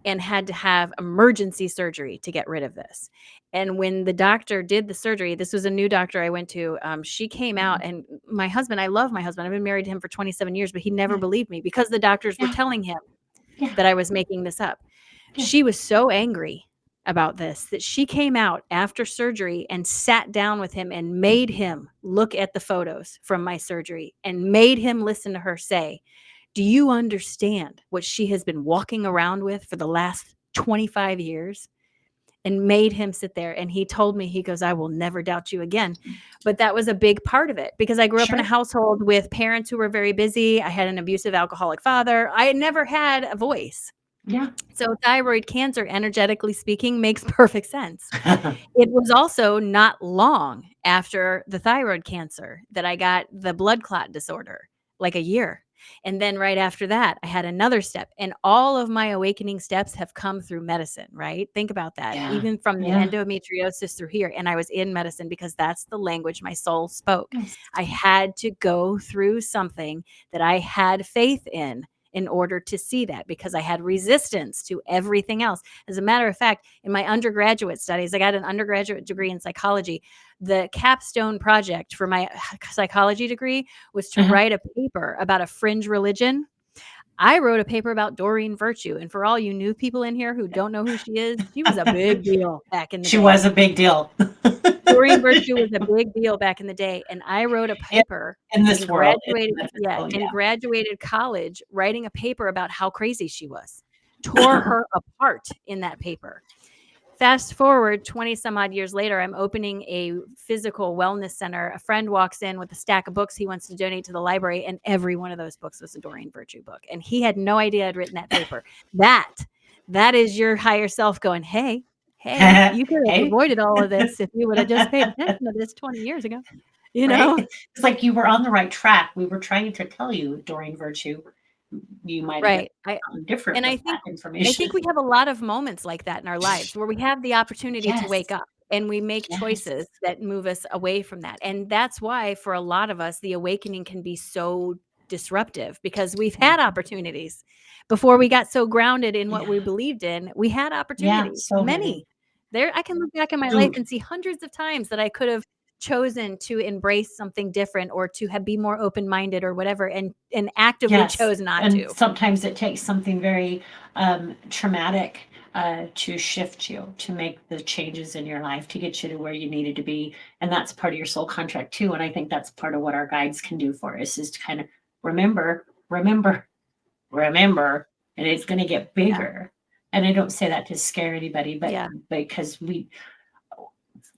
and had to have emergency surgery to get rid of this. And when the doctor did the surgery, this was a new doctor I went to. She came out, and my husband, I love my husband. I've been married to him for 27 years, but he never Yeah, believed me because the doctors were yeah, telling him yeah, that I was making this up. yeah. She was so angry about this that she came out after surgery and sat down with him and made him look at the photos from my surgery and made him listen to her say, "Do you understand what she has been walking around with for the last 25 years?" and made him sit there. And he told me, he goes, I will never doubt you again. But that was a big part of it because I grew up in a Sure. household with parents who were very busy. I had an abusive alcoholic father. I never had a voice. Yeah. So thyroid cancer, energetically speaking, makes perfect sense. It was also not long after the thyroid cancer that I got the blood clot disorder, like a year. And then right after that, I had another step. And all of my awakening steps have come through medicine, right? Think about that. Yeah. Even from the Yeah. endometriosis through here. And I was in medicine because that's the language my soul spoke. Yes. I had to go through something that I had faith in order to see that because I had resistance to everything else. As a matter of fact, in my undergraduate studies, I got an undergraduate degree in psychology. The capstone project for my psychology degree was to Uh-huh. write a paper about a fringe religion. I wrote a paper about Doreen Virtue. And for all you new people in here who don't know who she is, she was a big deal back in the She day. was a big deal. Doreen Virtue was a big deal back in the day. And I wrote a paper In this and world, it's graduated, metaphysical, and yeah. graduated college writing a paper about how crazy she was. Tore her apart in that paper. Fast forward 20 some odd years later, I'm opening a physical wellness center. A friend walks in with a stack of books he wants to donate to the library, and every one of those books was a Doreen Virtue book. And he had no idea I'd written that paper. That is your higher self going, hey, you could have Hey, avoided all of this if you would have just paid attention to this 20 years ago. You right? know? It's like you were on the right track. We were trying to tell you, Doreen Virtue, you might have done Right. I something different and with I that think I information. think we have a lot of moments like that in our lives where we have the opportunity to Yes, wake up and we make yes. choices that move us away from that. And that's why for a lot of us the awakening can be so disruptive because we've had Mhm. opportunities before we got so grounded in what Yeah, we believed in. We had yeah, opportunities, so many. many. There I can look back in my life Dude, and see hundreds of times that I could have chosen to embrace something different or to have be more open-minded or whatever and actively yes, chose not and to. sometimes it takes something very traumatic to shift you, to make the changes in your life, to get you to where you needed to be, and that's part of your soul contract too. And I think that's part of what our guides can do for us is to kind of remember, remember, remember, and it's going to get Yeah. bigger. And I don't say that to scare anybody, but Yeah. because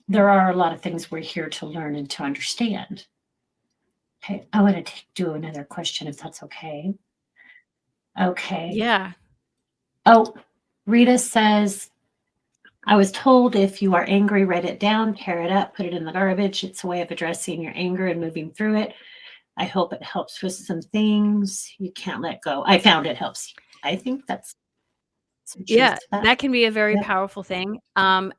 there are a lot of things we're here to learn and to understand. Okay, I want to do another question if that's okay. Okay. Yeah. Oh, Rita says, I was told if you are angry, write it down, tear it up, put it in the garbage. It's a way of addressing your anger and moving through it. I hope it helps with some things you can't let go. I found it helps. I think that's some truth Yeah, to that. that can be a very Yep. powerful thing.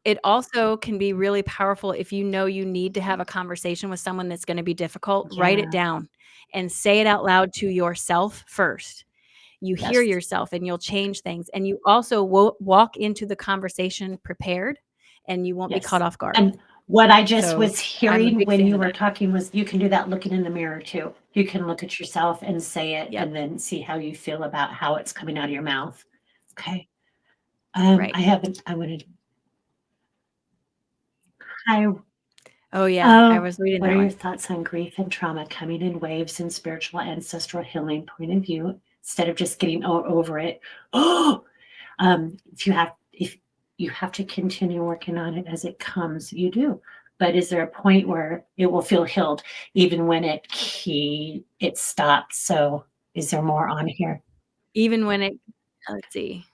It also can be really powerful if you know you need to have a conversation with someone that's gonna be difficult, write it Yeah. down and say it out loud to yourself first. You hear Yes. yourself and you'll change things, and you also walk into the conversation prepared, and you won't be caught Yes. off guard. And what I just So, was I'm a hearing big when fan you of were that. talking was you can do that looking in the mirror too. You can look at yourself and say it Yep, and then see how you feel about how it's coming out of your mouth. Okay. right. I haven't, I wanted, hi. Oh, yeah, I Oh, was reading what that are your one. thoughts on grief and trauma coming in waves and spiritual ancestral healing point of view instead of just getting over it? Oh, if you have to continue working on it as it comes, you do. But is there a point where it will feel healed even when it stopped? So is there more on here? Even when it let's see.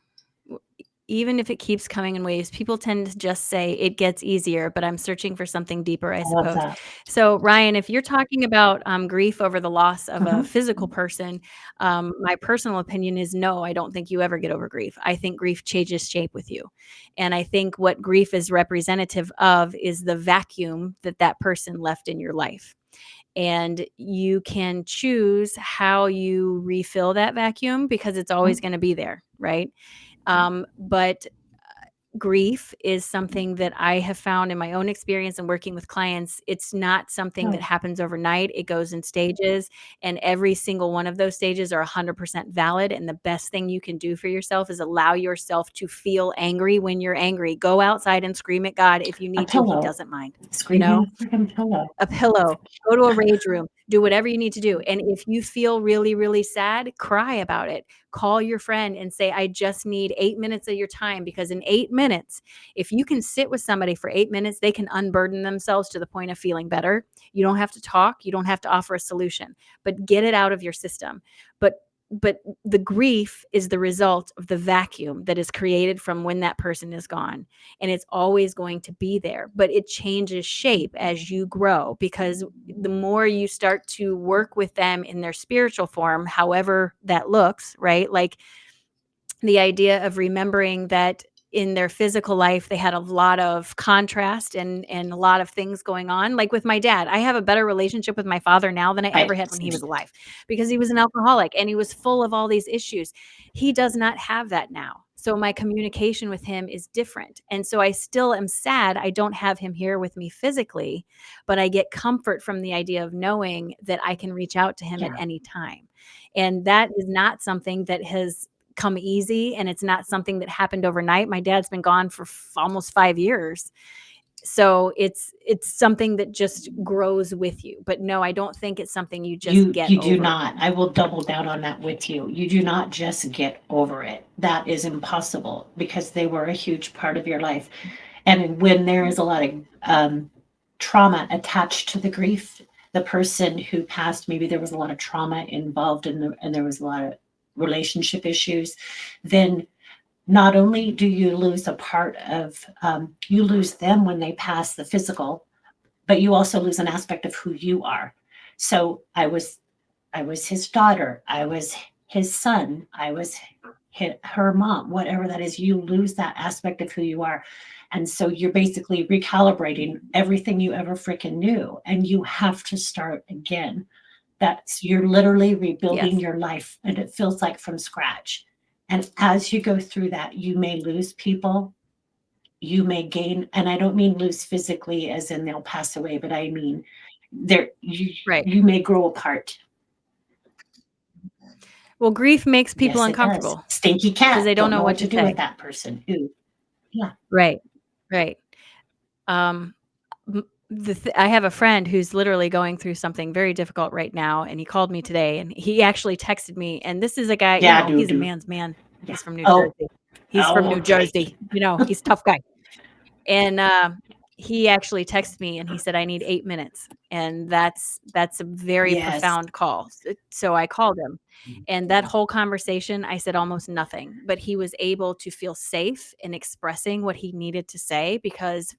W Even if it keeps coming in waves, people tend to just say it gets easier, but I'm searching for something deeper, I I love suppose. that. So, Ryan, if you're talking about, grief over the loss of a Mhm. physical person, my personal opinion is no, I don't think you ever get over grief. I think grief changes shape with you. And I think what grief is representative of is the vacuum that that person left in your life. And you can choose how you refill that vacuum because it's always gonna be there, right? But grief is something that I have found in my own experience and working with clients. It's not something that Oh, happens overnight. It goes in stages, and every single one of those stages are 100% valid. And the best thing you can do for yourself is allow yourself to feel angry when you're angry. Go outside and scream at God if you a need to. He pillow. doesn't mind, you Screaming know? a freaking pillow. A pillow, go to a rage room, Do whatever you need to do. And if you feel really, really sad, cry about it. Call your friend and say, I just need 8 minutes of your time, because in 8 minutes, if you can sit with somebody for 8 minutes, they can unburden themselves to the point of feeling better. You don't have to talk. You don't have to offer a solution, but get it out of your system. But the grief is the result of the vacuum that is created from when that person is gone. And it's always going to be there, but it changes shape as you grow, because the more you start to work with them in their spiritual form, however that looks, right? Like the idea of remembering that in their physical life, they had a lot of contrast and a lot of things going on. Like with my dad, I have a better relationship with my father now than I ever had when he was alive, because he was an alcoholic and he was full of all these issues. He does not have that now. So my communication with him is different. And so I still am sad I don't have him here with me physically, but I get comfort from the idea of knowing that I can reach out to him at any time. And that is not something that has come easy, and it's not something that happened overnight. My dad's been gone for almost 5 years. So it's something that just grows with you. But no, I don't think it's something you just get You do over. not. I will double down on that with you. You do not just get over it. That is impossible, because they were a huge part of your life. And when there is a lot of trauma attached to the grief, the person who passed, maybe there was a lot of trauma involved and there was a lot of relationship issues, then not only do you lose a part of, you lose them when they pass the physical, but you also lose an aspect of who you are. So I was his daughter, I was his son, I was her mom, whatever that is. You lose that aspect of who you are. And so you're basically recalibrating everything you ever freaking knew. And you have to start again. You're literally rebuilding Yes. your life, and it feels like from scratch. And as you go through that, you may lose people, you may gain, and I don't mean lose physically as in they'll pass away, but I mean Right. you may grow apart. Well, grief makes people Yes, it does. uncomfortable Stinky because cat, they don't don't know know what what to to do with say. that person. Ooh, yeah. Right. Right. Um, I have a friend who's literally going through something very difficult right now, and he called me today, and he actually texted me. And this is a guy, Yeah, he's a do. man's man. Yeah. He's from New Oh, Jersey. He's from New okay. Jersey. He's a tough guy. And he actually texted me and he said, I need 8 minutes. And that's a very Yes. profound call. So I called him, and that whole conversation, I said almost nothing, but he was able to feel safe in expressing what he needed to say, because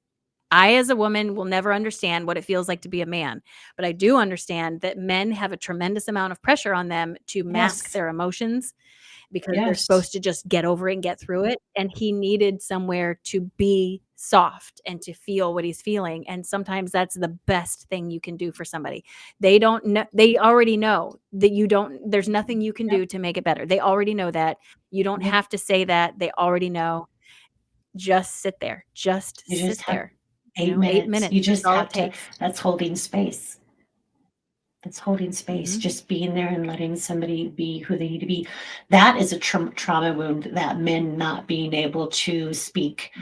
I, as a woman, will never understand what it feels like to be a man. But I do understand that men have a tremendous amount of pressure on them to mask Yes. their emotions, because they're Yes. supposed to just get over it and get through it. And he needed somewhere to be soft and to feel what he's feeling. And sometimes that's the best thing you can do for somebody. They don't know, they already know that there's nothing you can Yep. do to make it better. They already know that. You don't Yep. have to say that. They already know. Just sit there. Just You just sit have there. 8 8 minutes. You minutes. That's just all it have to, takes. that's holding space. That's holding space, Mhm. just being there and letting somebody be who they need to be. That is a trauma wound, that men not being able to speak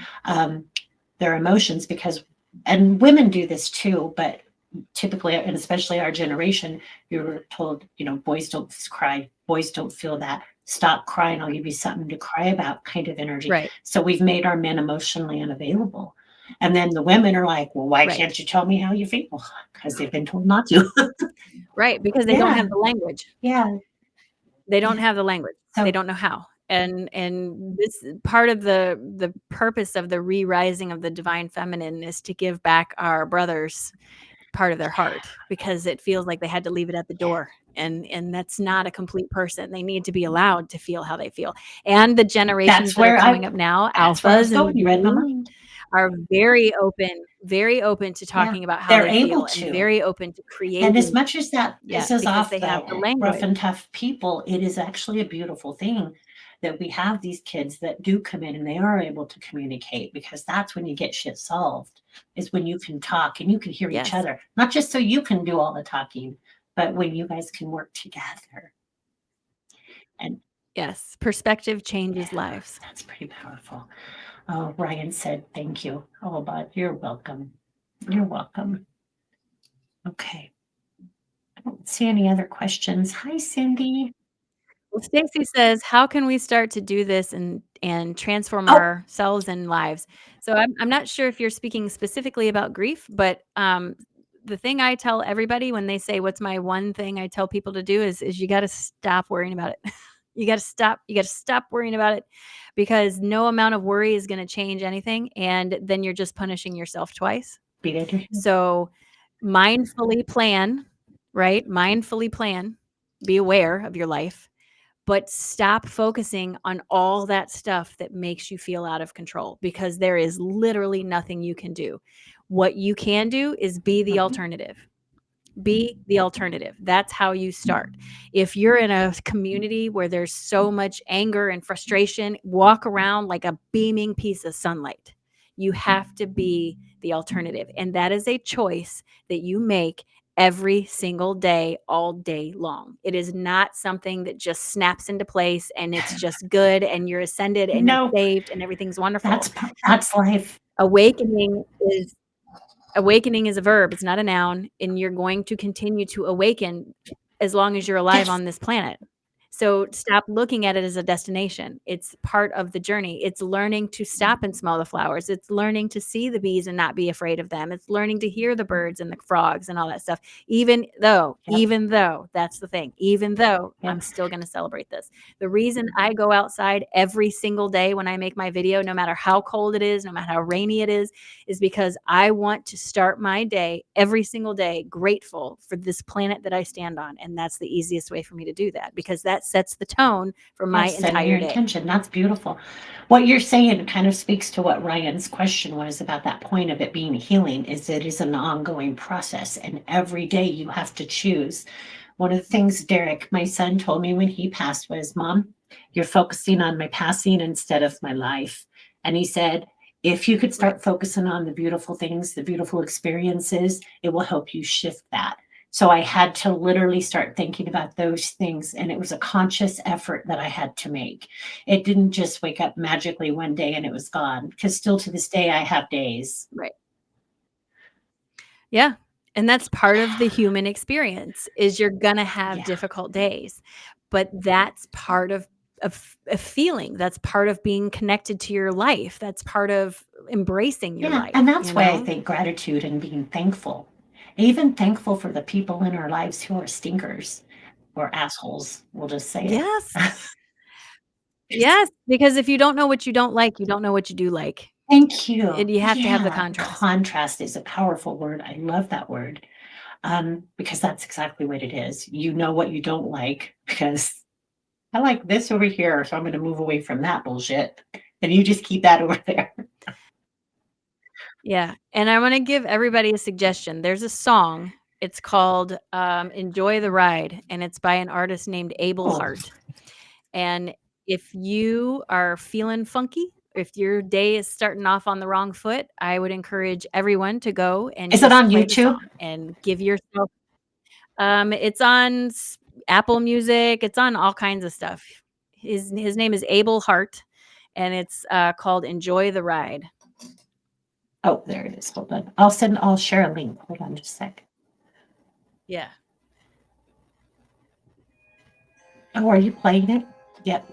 their emotions, because, and women do this too, but typically, and especially our generation, you were told, boys don't cry, boys don't feel that. Stop crying, I'll give you something to cry about, kind of energy. Right. So we've made our men emotionally unavailable. And then the women are like, well, why Right. can't you tell me how you feel? Because they've been told not to. Right. Because they don't Yeah, have the language. yeah, They don't yeah. have the language. They So don't know how. And this part of the purpose of the re-rising of the divine feminine is to give back our brothers part of their heart, because it feels like they had to leave it at the door. And that's not a complete person. They need to be allowed to feel how they feel. And the generations that's that are where coming up now, I was alphas going. and You read my Zoom, mind. are very open to Yeah, talking about how they're they able feel, and to. very open to And as creating. much as that Yeah, pisses because off they have the the rough language. and tough people, it is actually a beautiful thing that we have these kids that do come in and they are able to communicate, because that's when you get shit solved, is when you can talk and you can hear each Yes. other. Not just so you can do all the talking, but when you guys can work together. And Yes. Perspective changes lives. that's pretty powerful. Oh, Ryan said thank you. Oh, but you're welcome. You're welcome. Okay. don't see any other questions. Hi, Cindy. Well, Stacy says, "How can we start to do this and transform Oh, ourselves and lives?" So I'm not sure if you're speaking specifically about grief, but the thing I tell everybody when they say, "What's my one thing I tell people to do?" is you got to stop worrying about it. You got to stop. You got to stop worrying about it because no amount of worry is going to change anything, and then you're just punishing yourself twice. beat it. So mindfully plan, right? Mindfully plan. Be aware of your life but stop focusing on all that stuff that makes you feel out of control because there is literally nothing you can do. What you can do is be the Mhm. alternative. Be the alternative. That's how you start. If you're in a community where there's so much anger and frustration, walk around like a beaming piece of sunlight. You have to be the alternative. And that is a choice that you make every single day, all day long. It is not something that just snaps into place and it's just good and you're ascended and you're No, saved and everything's wonderful. that's life. Awakening is Awakening is a verb, it's not a noun, and you're going to continue to awaken as long as you're alive Yes. on this planet. So stop looking at it as a destination. It's part of the journey. It's learning to stop and smell the flowers. It's learning to see the bees and not be afraid of them. It's learning to hear the birds and the frogs and all that stuff. Yep. Even though, that's the thing, even though I'm Yep. still going to celebrate this. The reason I go outside every single day when I make my video, no matter how cold it is, no matter how rainy it is because I want to start my day every single day grateful for this planet that I stand on. And that's the easiest way for me to do that because that sets the tone for my Yes, setting entire your day. intention. That's beautiful. What you're saying kind of speaks to what Ryan's question was about that point of it being healing, is it is an ongoing process. And every day you have to choose. One of the things Derek, my son, told me when he passed was, Mom, you're focusing on my passing instead of my life. And he said, if you could Right. start focusing on the beautiful things, the beautiful experiences, it will help you shift that. So I had to literally start thinking about those things. And it was a conscious effort that I had to make. It didn't just wake up magically one day and it was gone. Because still to this day, I have days. Right. Yeah. And that's part of the human experience is you're going to have Yeah. difficult days. But that's part of feeling. That's part of being connected to your life. That's part of embracing your Yeah. And life, that's you why I know? think gratitude and being thankful, even thankful for the people in our lives who are stinkers or assholes. We'll just say it. Yes. Yes, because if you don't know what you don't like, you don't know what you do like. Thank you. And you have to have the Yeah. contrast. Contrast is a powerful word. I love that word. Because that's exactly what it is. You know what you don't like because I like this over here, so I'm going to move away from that bullshit. And you just keep that over there. Yeah, and I wanna give everybody a suggestion. There's a song, it's called, "Enjoy the Ride," and it's by an artist named Abel Oh, Hart, and if you are feeling funky, if your day is starting off on the wrong foot, I would encourage everyone to go and is it just on play the YouTube? song and give yourself it's on Apple Music, it's on all kinds of stuff. His name is Abel Hart, and it's, called "Enjoy the Ride." Oh, there it is. Hold on. I'll share a link. Hold on just a sec. Yeah. Oh, are you playing it? Yep.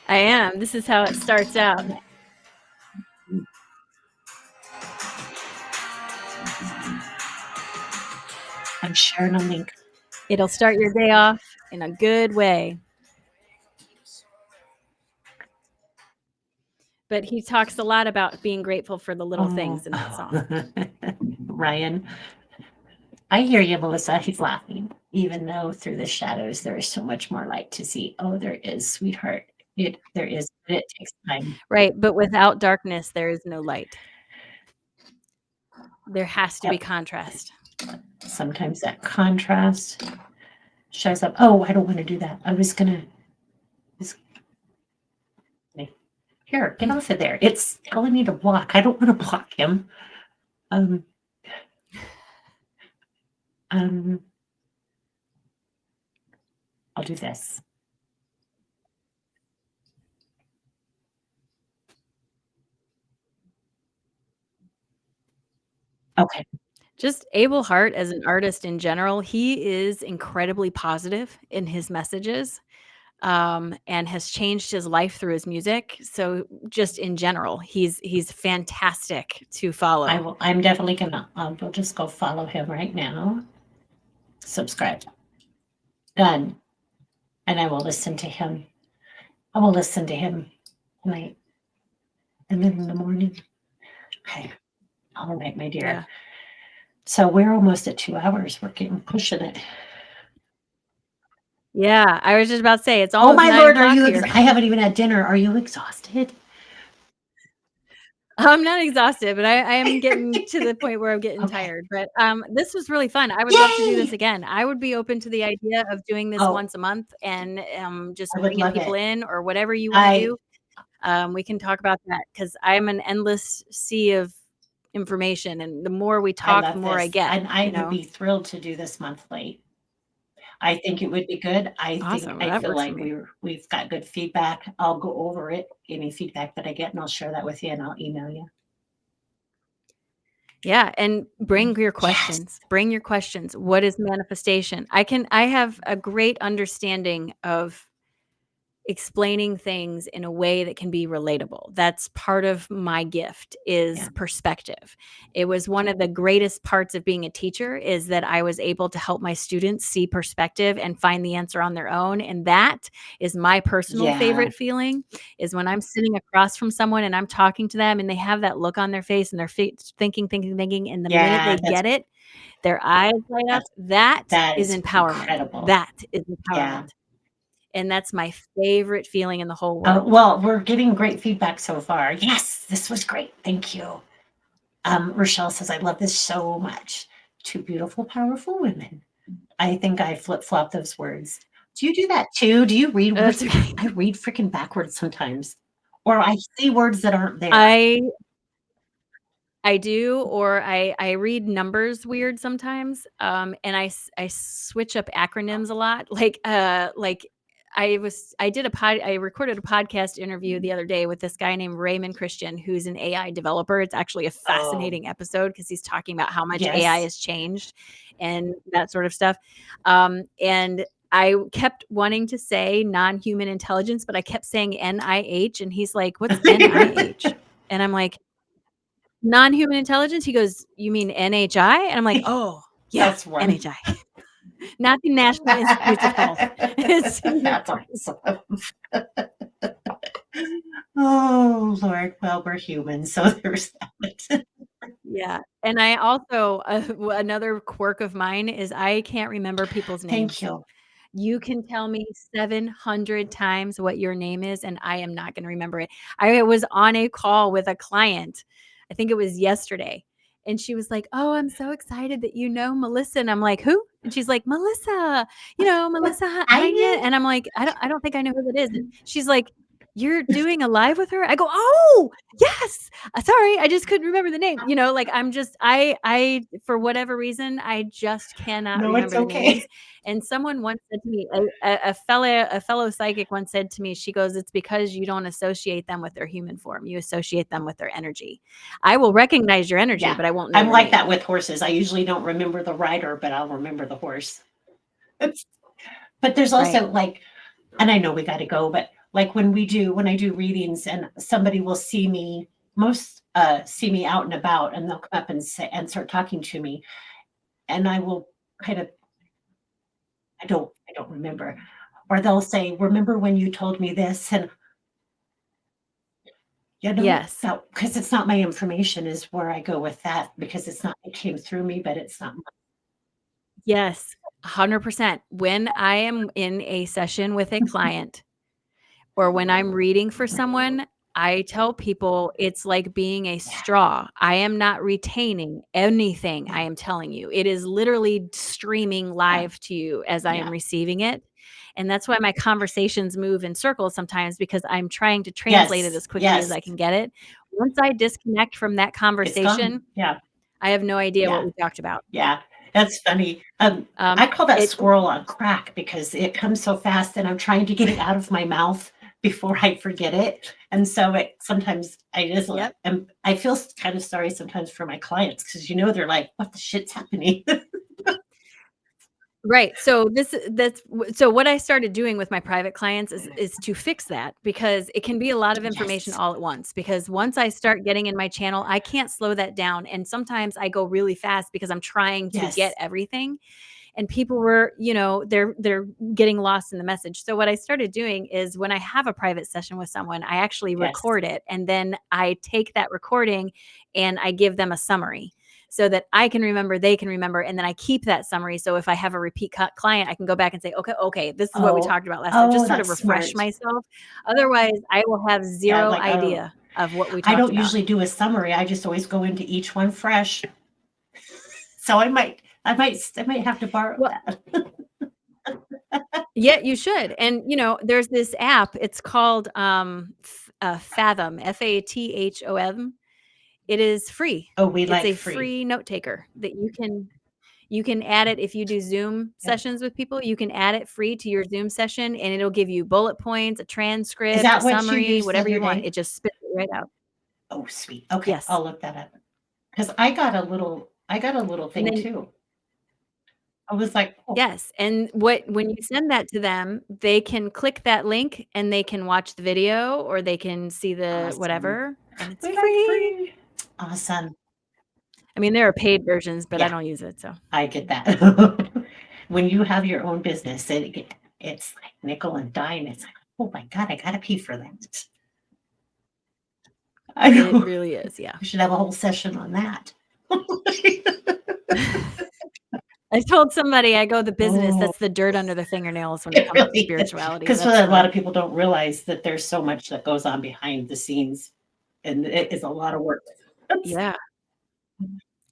I am. This is how it starts out. I'm sharing a link. It'll start your day off in a good way. But he talks a lot about being grateful for the little Oh, things in that song. Ryan. I hear you, Melissa. He's laughing. Even though through the shadows there is so much more light to see. Oh, there is, sweetheart. There is, but it takes time. Right, but without darkness, there is no light. There has to be Yep. contrast. Sometimes that contrast shows up. Oh, I don't want to do that. I was gonna just here, get off of there. It's telling me to block. I don't want to block him. Um, um, I'll do this. Okay. Just Abel Hart as an artist in general, he is incredibly positive in his messages, and has changed his life through his music. So just in general, he's fantastic to follow. I'm definitely gonna, we'll just go follow him right now. Subscribe. Done. And I will listen to him. I will listen to him tonight and then in the morning. Okay. All right, my dear. Yeah. So we're almost at 2 hours. We're getting pushing it. Yeah, I was just about to say it's Oh almost my 9 lord, are o'clock you here. I haven't even had dinner. Are you exhausted? I'm not exhausted, but I am getting to the point where I'm getting Okay. tired, but, this was really fun. I would love to do this Yay! again. I would be open to the idea of doing this Oh, once a month and, just I would bringing love people it. in or whatever you wanna I do. We can talk about that because 'cause I'm an endless sea of information, and the more we I talk, the love more I this. get, And I you would know? be thrilled to do this monthly. I think it would be good. Awesome, well, I that feel works for like me. we've got good feedback. I'll go over it, any feedback that I get, and I'll share that with you and I'll email you. Yeah, and bring your Yes. questions. Bring your questions. What is manifestation? I have a great understanding of explaining things in a way that can be relatable. That's part of my gift Yeah. is perspective. It was one of the greatest parts of being a teacher is that I was able to help my students see perspective and find the answer on their own, and that is my personal Yeah. favorite feeling is when I'm sitting across from someone and I'm talking to them and they have that look on their face and they're thinking, and the minute Yeah, they get it, their eyes light up. That that is is empowerment. incredible. That is Yeah. empowerment. And that's my favorite feeling in the whole world. Well, we're getting great feedback so far. Yes, this was great. Thank you. Rochelle says, I love this so much. Two beautiful, powerful women. I think I flip flop those words. Do you do that too? Do you read That's words? okay. I read freaking backwards sometimes, or I see words that aren't there. I I do, or I read numbers weird sometimes, and I switch up acronyms a lot. I recorded a podcast interview the other day with this guy named Raymond Christian, who's an AI developer. It's actually a Oh, fascinating episode because he's talking about how much AI yes. has changed and that sort of stuff. And I kept wanting to say non-human intelligence, but I kept saying NIH, and he's like, "What's NIH?" And I'm like, non-human intelligence? He goes, "You mean NHI?" And I'm like, "Oh, yeah, That's one. NHI, not the National Institutes of Health." It's That's awesome. Oh, Lord. Well, we're human, so there's that. yeah, and I also another quirk of mine is I can't remember people's Thank names. you. You can tell me 700 times what your name is, and I am not gonna remember it. I was on a call with a client, I think it was yesterday, and she was like, "Oh, I'm so excited that you know Melissa," and I'm like, "Who?" And she's like, "Melissa, Melissa I Henyan," did. and I'm like, I don't think I know who that is," and she's like, "You're doing a live with her?" I go, "Oh, yes! Sorry, I just couldn't remember the name," like, I'm just I for whatever reason, I just cannot No, it's remember the okay. names, and someone once said to me, a fellow psychic once said to me, she goes, "It's because you don't associate them with their human form. You associate them with their energy. I will recognize your energy, Yeah, but I won't know I'm your like that name." with horses. I usually don't remember the rider, but I'll remember the horse. It's but there's Right. also, like, and I know we gotta go, but, like, when I do readings and somebody will see me out and about, and they'll come up and say and start talking to me, and I will kind of I don't remember, or they'll say, "Remember when you told me this?" And, Yes. that because it's not my information is where I go with that because it came through me, but it's not Yes. 100%. When I am in a session with a client or when I'm reading for someone, I tell people it's like being a yeah, straw. I am not retaining anything I yeah, am telling you. It is literally streaming yeah, live to you as I am yeah. receiving it. And that's why my conversations move in circles sometimes because I'm trying to translate it Yes, as quickly as yes, I can get it. Once I disconnect from that it's gone. conversation, Yeah, I have no idea what yeah, we talked about. yeah. That's funny. I call that It squirrel on crack because it comes so fast and I'm trying to get it out of my mouth before I forget it. And so it sometimes I just Yep. and I feel kind of sorry sometimes for my clients because they're like, what the shit's happening? Right. So so what I started doing with my private clients is to fix that, because it can be a lot of information Yes. all at once. Because once I start getting in my channel, I can't slow that down. And sometimes I go really fast because I'm trying to get Yes. everything. And people were, they're getting lost in the message. So what I started doing is, when I have a private session with someone, I actually Yes. record it, and then I take that recording and I give them a summary so that I can remember, they can remember, and then I keep that summary. So if I have a repeat client, I can go back and say, okay, this is what we Oh, talked about last time. Just sort of that's refresh smart. myself. Otherwise, I will have Yeah, I'm zero like, oh, idea of what we I talked don't about. usually do a summary. I just always go into each one fresh. So I might have to borrow Well, that. yeah, you should. And, there's this app, it's called Fathom, Fathom. It is free. Oh, we It's like a free. free note taker that you can add it. If you do Zoom Yep. sessions with people, you can add it free to your Zoom session, and it'll give you bullet points, a Is transcript, a that what you summary, used the whatever other you want. day? It just spits it right out. Oh, sweet. Okay, Yes. I'll look that up. Because I got a little And thing then too. I was like, oh, yes, and when you send that to them, they can click that link and they can watch the video, or they can see the awesome. whatever, and it's We like free. free. Awesome. I mean, there are paid versions, but I Yeah, don't use it, so. I get that. When you have your own business, it's like nickel and dime. It's like, oh my God, I gotta pay for that. I It know. really is, yeah. We should have a whole session on that. I told somebody, I go, "The business, Oh, that's the dirt under the fingernails when it it comes to really is. spirituality." Because That's a lot the of people don't realize that there's so much that goes on behind the scenes, and it is a lot of work. Yeah,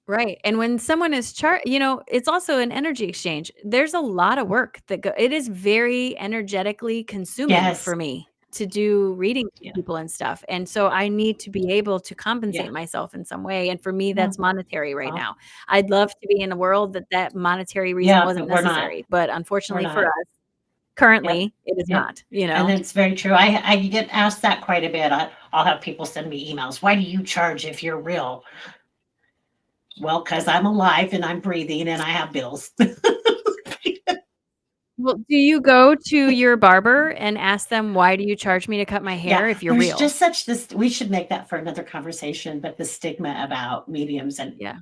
right, and when someone is it's also an energy exchange. There's a lot of work it is very energetically consuming Yes. for me to do readings for Yeah. people and stuff, and so I need to be able to Yeah. compensate myself in some way, and for me, Yeah. that's monetary right Well, now. I'd love to be in a world that monetary reason yeah, wasn't but we're not. necessary, but We're unfortunately for not. us, Yep. currently, it is Yep. not. And that's very true. I get asked that quite a bit. I'll have people send me emails. Why do you charge if you're real? Well, because I'm alive and I'm breathing and I have bills. Well, do you go to your barber and ask them, "Why do you charge me to cut my Yeah, hair?" if you're there's real? just such this. We should make that for another conversation, but the stigma about mediums and Yeah.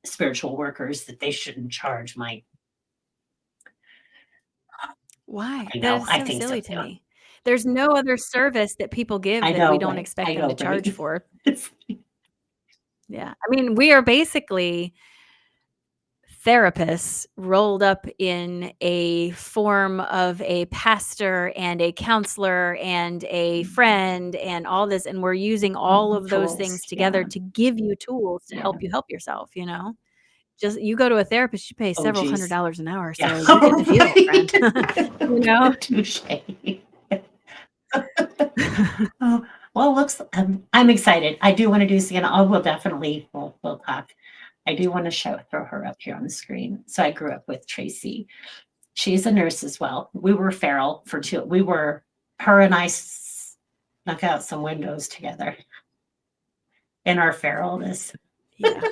spiritual workers that they shouldn't charge my. Why? I That know. is I so think so silly to too. me. There's no other service that people give I that we know, don't right? expect I them to know, right? charge for. It's Yeah. I mean, we are basically therapists rolled up in a form of a pastor and a counselor and a friend and all this, and we're using all of those tools. things together Yeah. to give you tools to Yeah. help you help yourself. Just you go to a therapist, you pay Oh, several geez. $100s an hour, Yeah. so you're getting a deal, friend. You know? Touche. Oh, well, looks. I'm excited. I do want to do this again. I will definitely. We'll talk. I do want to throw her up here on the screen. So I grew up with Tracy. She's a nurse as well. We were feral for two. Her and I snuck out some windows together in our feralness. Yeah.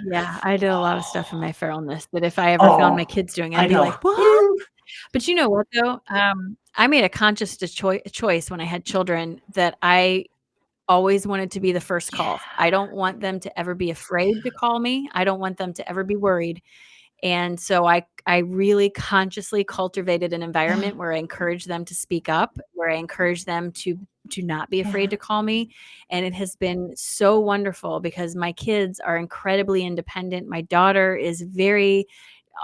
Yeah, I did a lot of stuff in my feralness that if I ever found my Oh, kids doing, I I'd be know. like, "What?" But you know what, though? I made a conscious choice when I had children that I always wanted to be the first Yeah. call. I don't want them to ever be afraid to call me. I don't want them to ever be worried. And so I really consciously cultivated an Yeah. environment where I encouraged them to speak up, where I encouraged them to not be afraid Yeah. to call me, and it has been so wonderful because my kids are incredibly independent. My daughter is very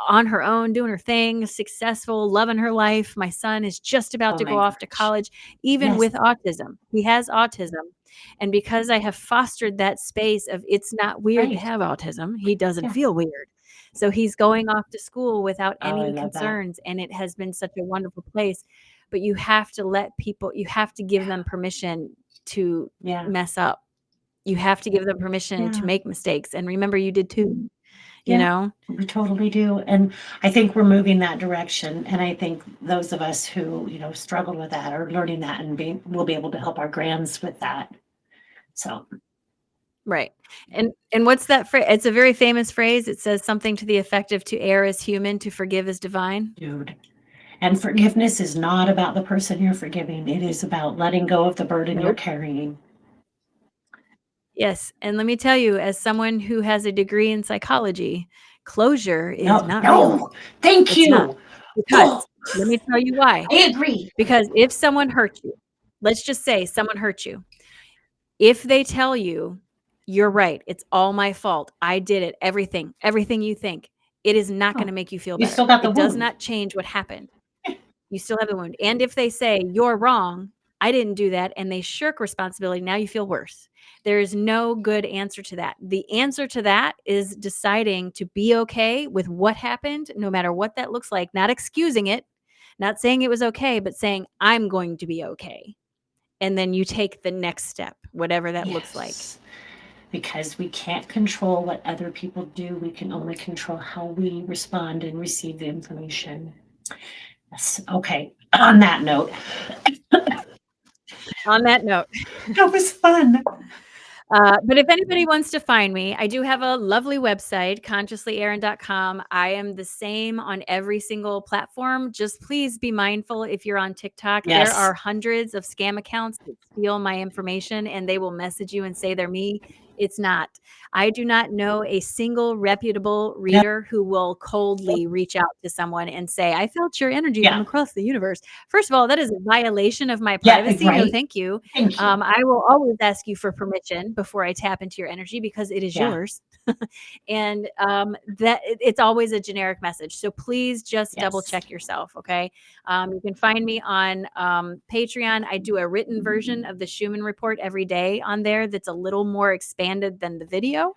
on her own, doing her thing, successful, loving her life. My son is just about Oh to go my off to gosh. college, even Yes. with autism. He has autism. And because I have fostered that space of it's not weird to Right. have autism, he doesn't Yeah. feel weird. So he's going off to school without Oh, I any love that. concerns, and it has been such a wonderful place. But you have to give them permission to Yeah. mess up. You have to give them permission to Yeah. make mistakes. And remember, you did too. you Yeah. know? We totally do. And I think we're moving that direction. And I think those of us who, struggle with that are learning that and we'll be able to help our grands with that. So, Right. And what's that phrase? It's a very famous phrase. It says something to the effect of "To err is human, to forgive is divine." dude. And forgiveness is not about the person you're forgiving. It is about letting go of the burden you're Nope. carrying. Yes, and let me tell you, as someone who has a degree in psychology, closure is No, not real. no, thank It's not. you. Because Oh, let me tell you why. I agree. Because if someone hurt you, let's just say someone hurt you. If they tell you, "You're right, it's all my fault. I did it, everything you think," it is not Oh, gonna make you feel you still better. got the It does wound. not change what happened. You still have the wound. And if they say, "You're wrong, I didn't do that," and they shirk responsibility, now you feel worse. There is no good answer to that. The answer to that is deciding to be okay with what happened, no matter what that looks like, not excusing it, not saying it was okay, but saying, "I'm going to be okay." And then you take the next step, whatever that looks like. Yes. Because we can't control what other people do. We can only control how we respond and receive the information. Yes. Okay. On that note, On that note, that was fun. but if anybody wants to find me, I do have a lovely website, consciouslyaaron.com. I am the same on every single platform. Just please be mindful if you're on TikTok. There Yes. are hundreds of scam accounts that steal my information and they will message you and say they're me. It's not. I do not know a single reputable reader who will coldly reach out to someone and say, "I felt your energy from Yeah. across the universe." First of all, that is a violation of my Yeah. privacy. No, Right. thank you. Thank you. I will always ask you for permission before I tap into your energy because it is Yeah. yours. And it's always a generic message. So please just double Yes. check yourself. Okay. You can find me on Patreon. I do a written version of the Schuman report every day on there that's a little more expanded than the video.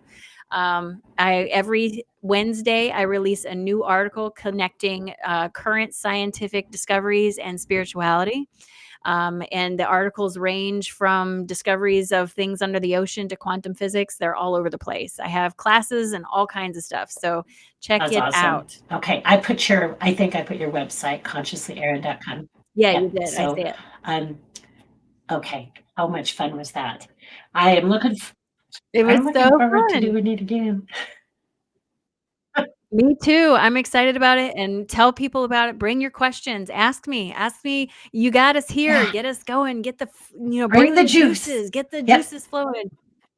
Every Wednesday I release a new article connecting current scientific discoveries and spirituality. And the articles range from discoveries of things under the ocean to quantum physics. They're all over the place. I have classes and all kinds of stuff. So check That's it awesome. out. Okay. I think I put your website, consciouslyaaron.com. Yeah, Yeah. you did. I So, see it. Okay. How much fun was that? I am looking, It was I'm so looking forward to fun. doing it again. Me too. I'm excited about it and tell people about it. Bring your questions. Ask me. Ask me. You got us here. Yeah. Get us going. Get Bring bring the the juice. juices. Get the Yep. juices flowing.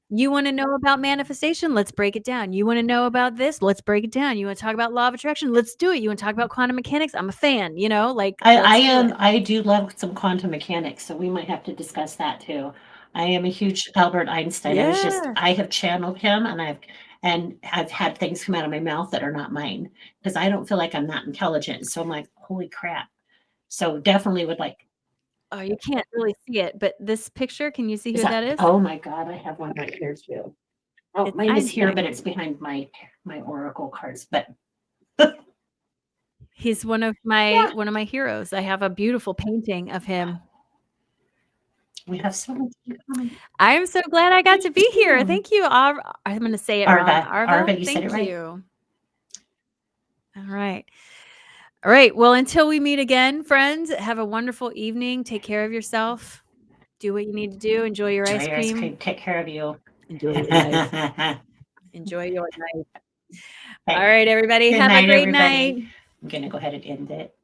You want to know about manifestation? Let's break it down. You want to know about this? Let's break it down. You want to talk about law of attraction? Let's do it. You want to talk about quantum mechanics? I'm a fan, let's do it. I do love some quantum mechanics, so we might have to discuss that too. I am a huge Albert Einstein. Yeah. I have channeled him and I've had things come out of my mouth that are not mine because I don't feel like I'm that intelligent. So I'm like, holy crap. So definitely would like, Oh, you can't really see it, but this picture, can you see is who that, that is? oh my God, I have one right here too. Oh, It's mine is here, but Einstein. it's behind my oracle cards. But He's one of yeah, my heroes. I have a beautiful painting of him. we have so much in common. I'm so glad I got to Thank be here. you. Thank you. I'm going to say it wrong. Arva, Arva, you said it thank right. you. All right. All right. Well, until we meet again, friends, have a wonderful evening. Take care of yourself. Do what you need to do. Enjoy your Enjoy ice your ice cream. cream. Take care of you. Enjoy your life. Enjoy your life. All Okay. right, everybody. Good Have a night, great everybody. night. I'm going to go ahead and end it.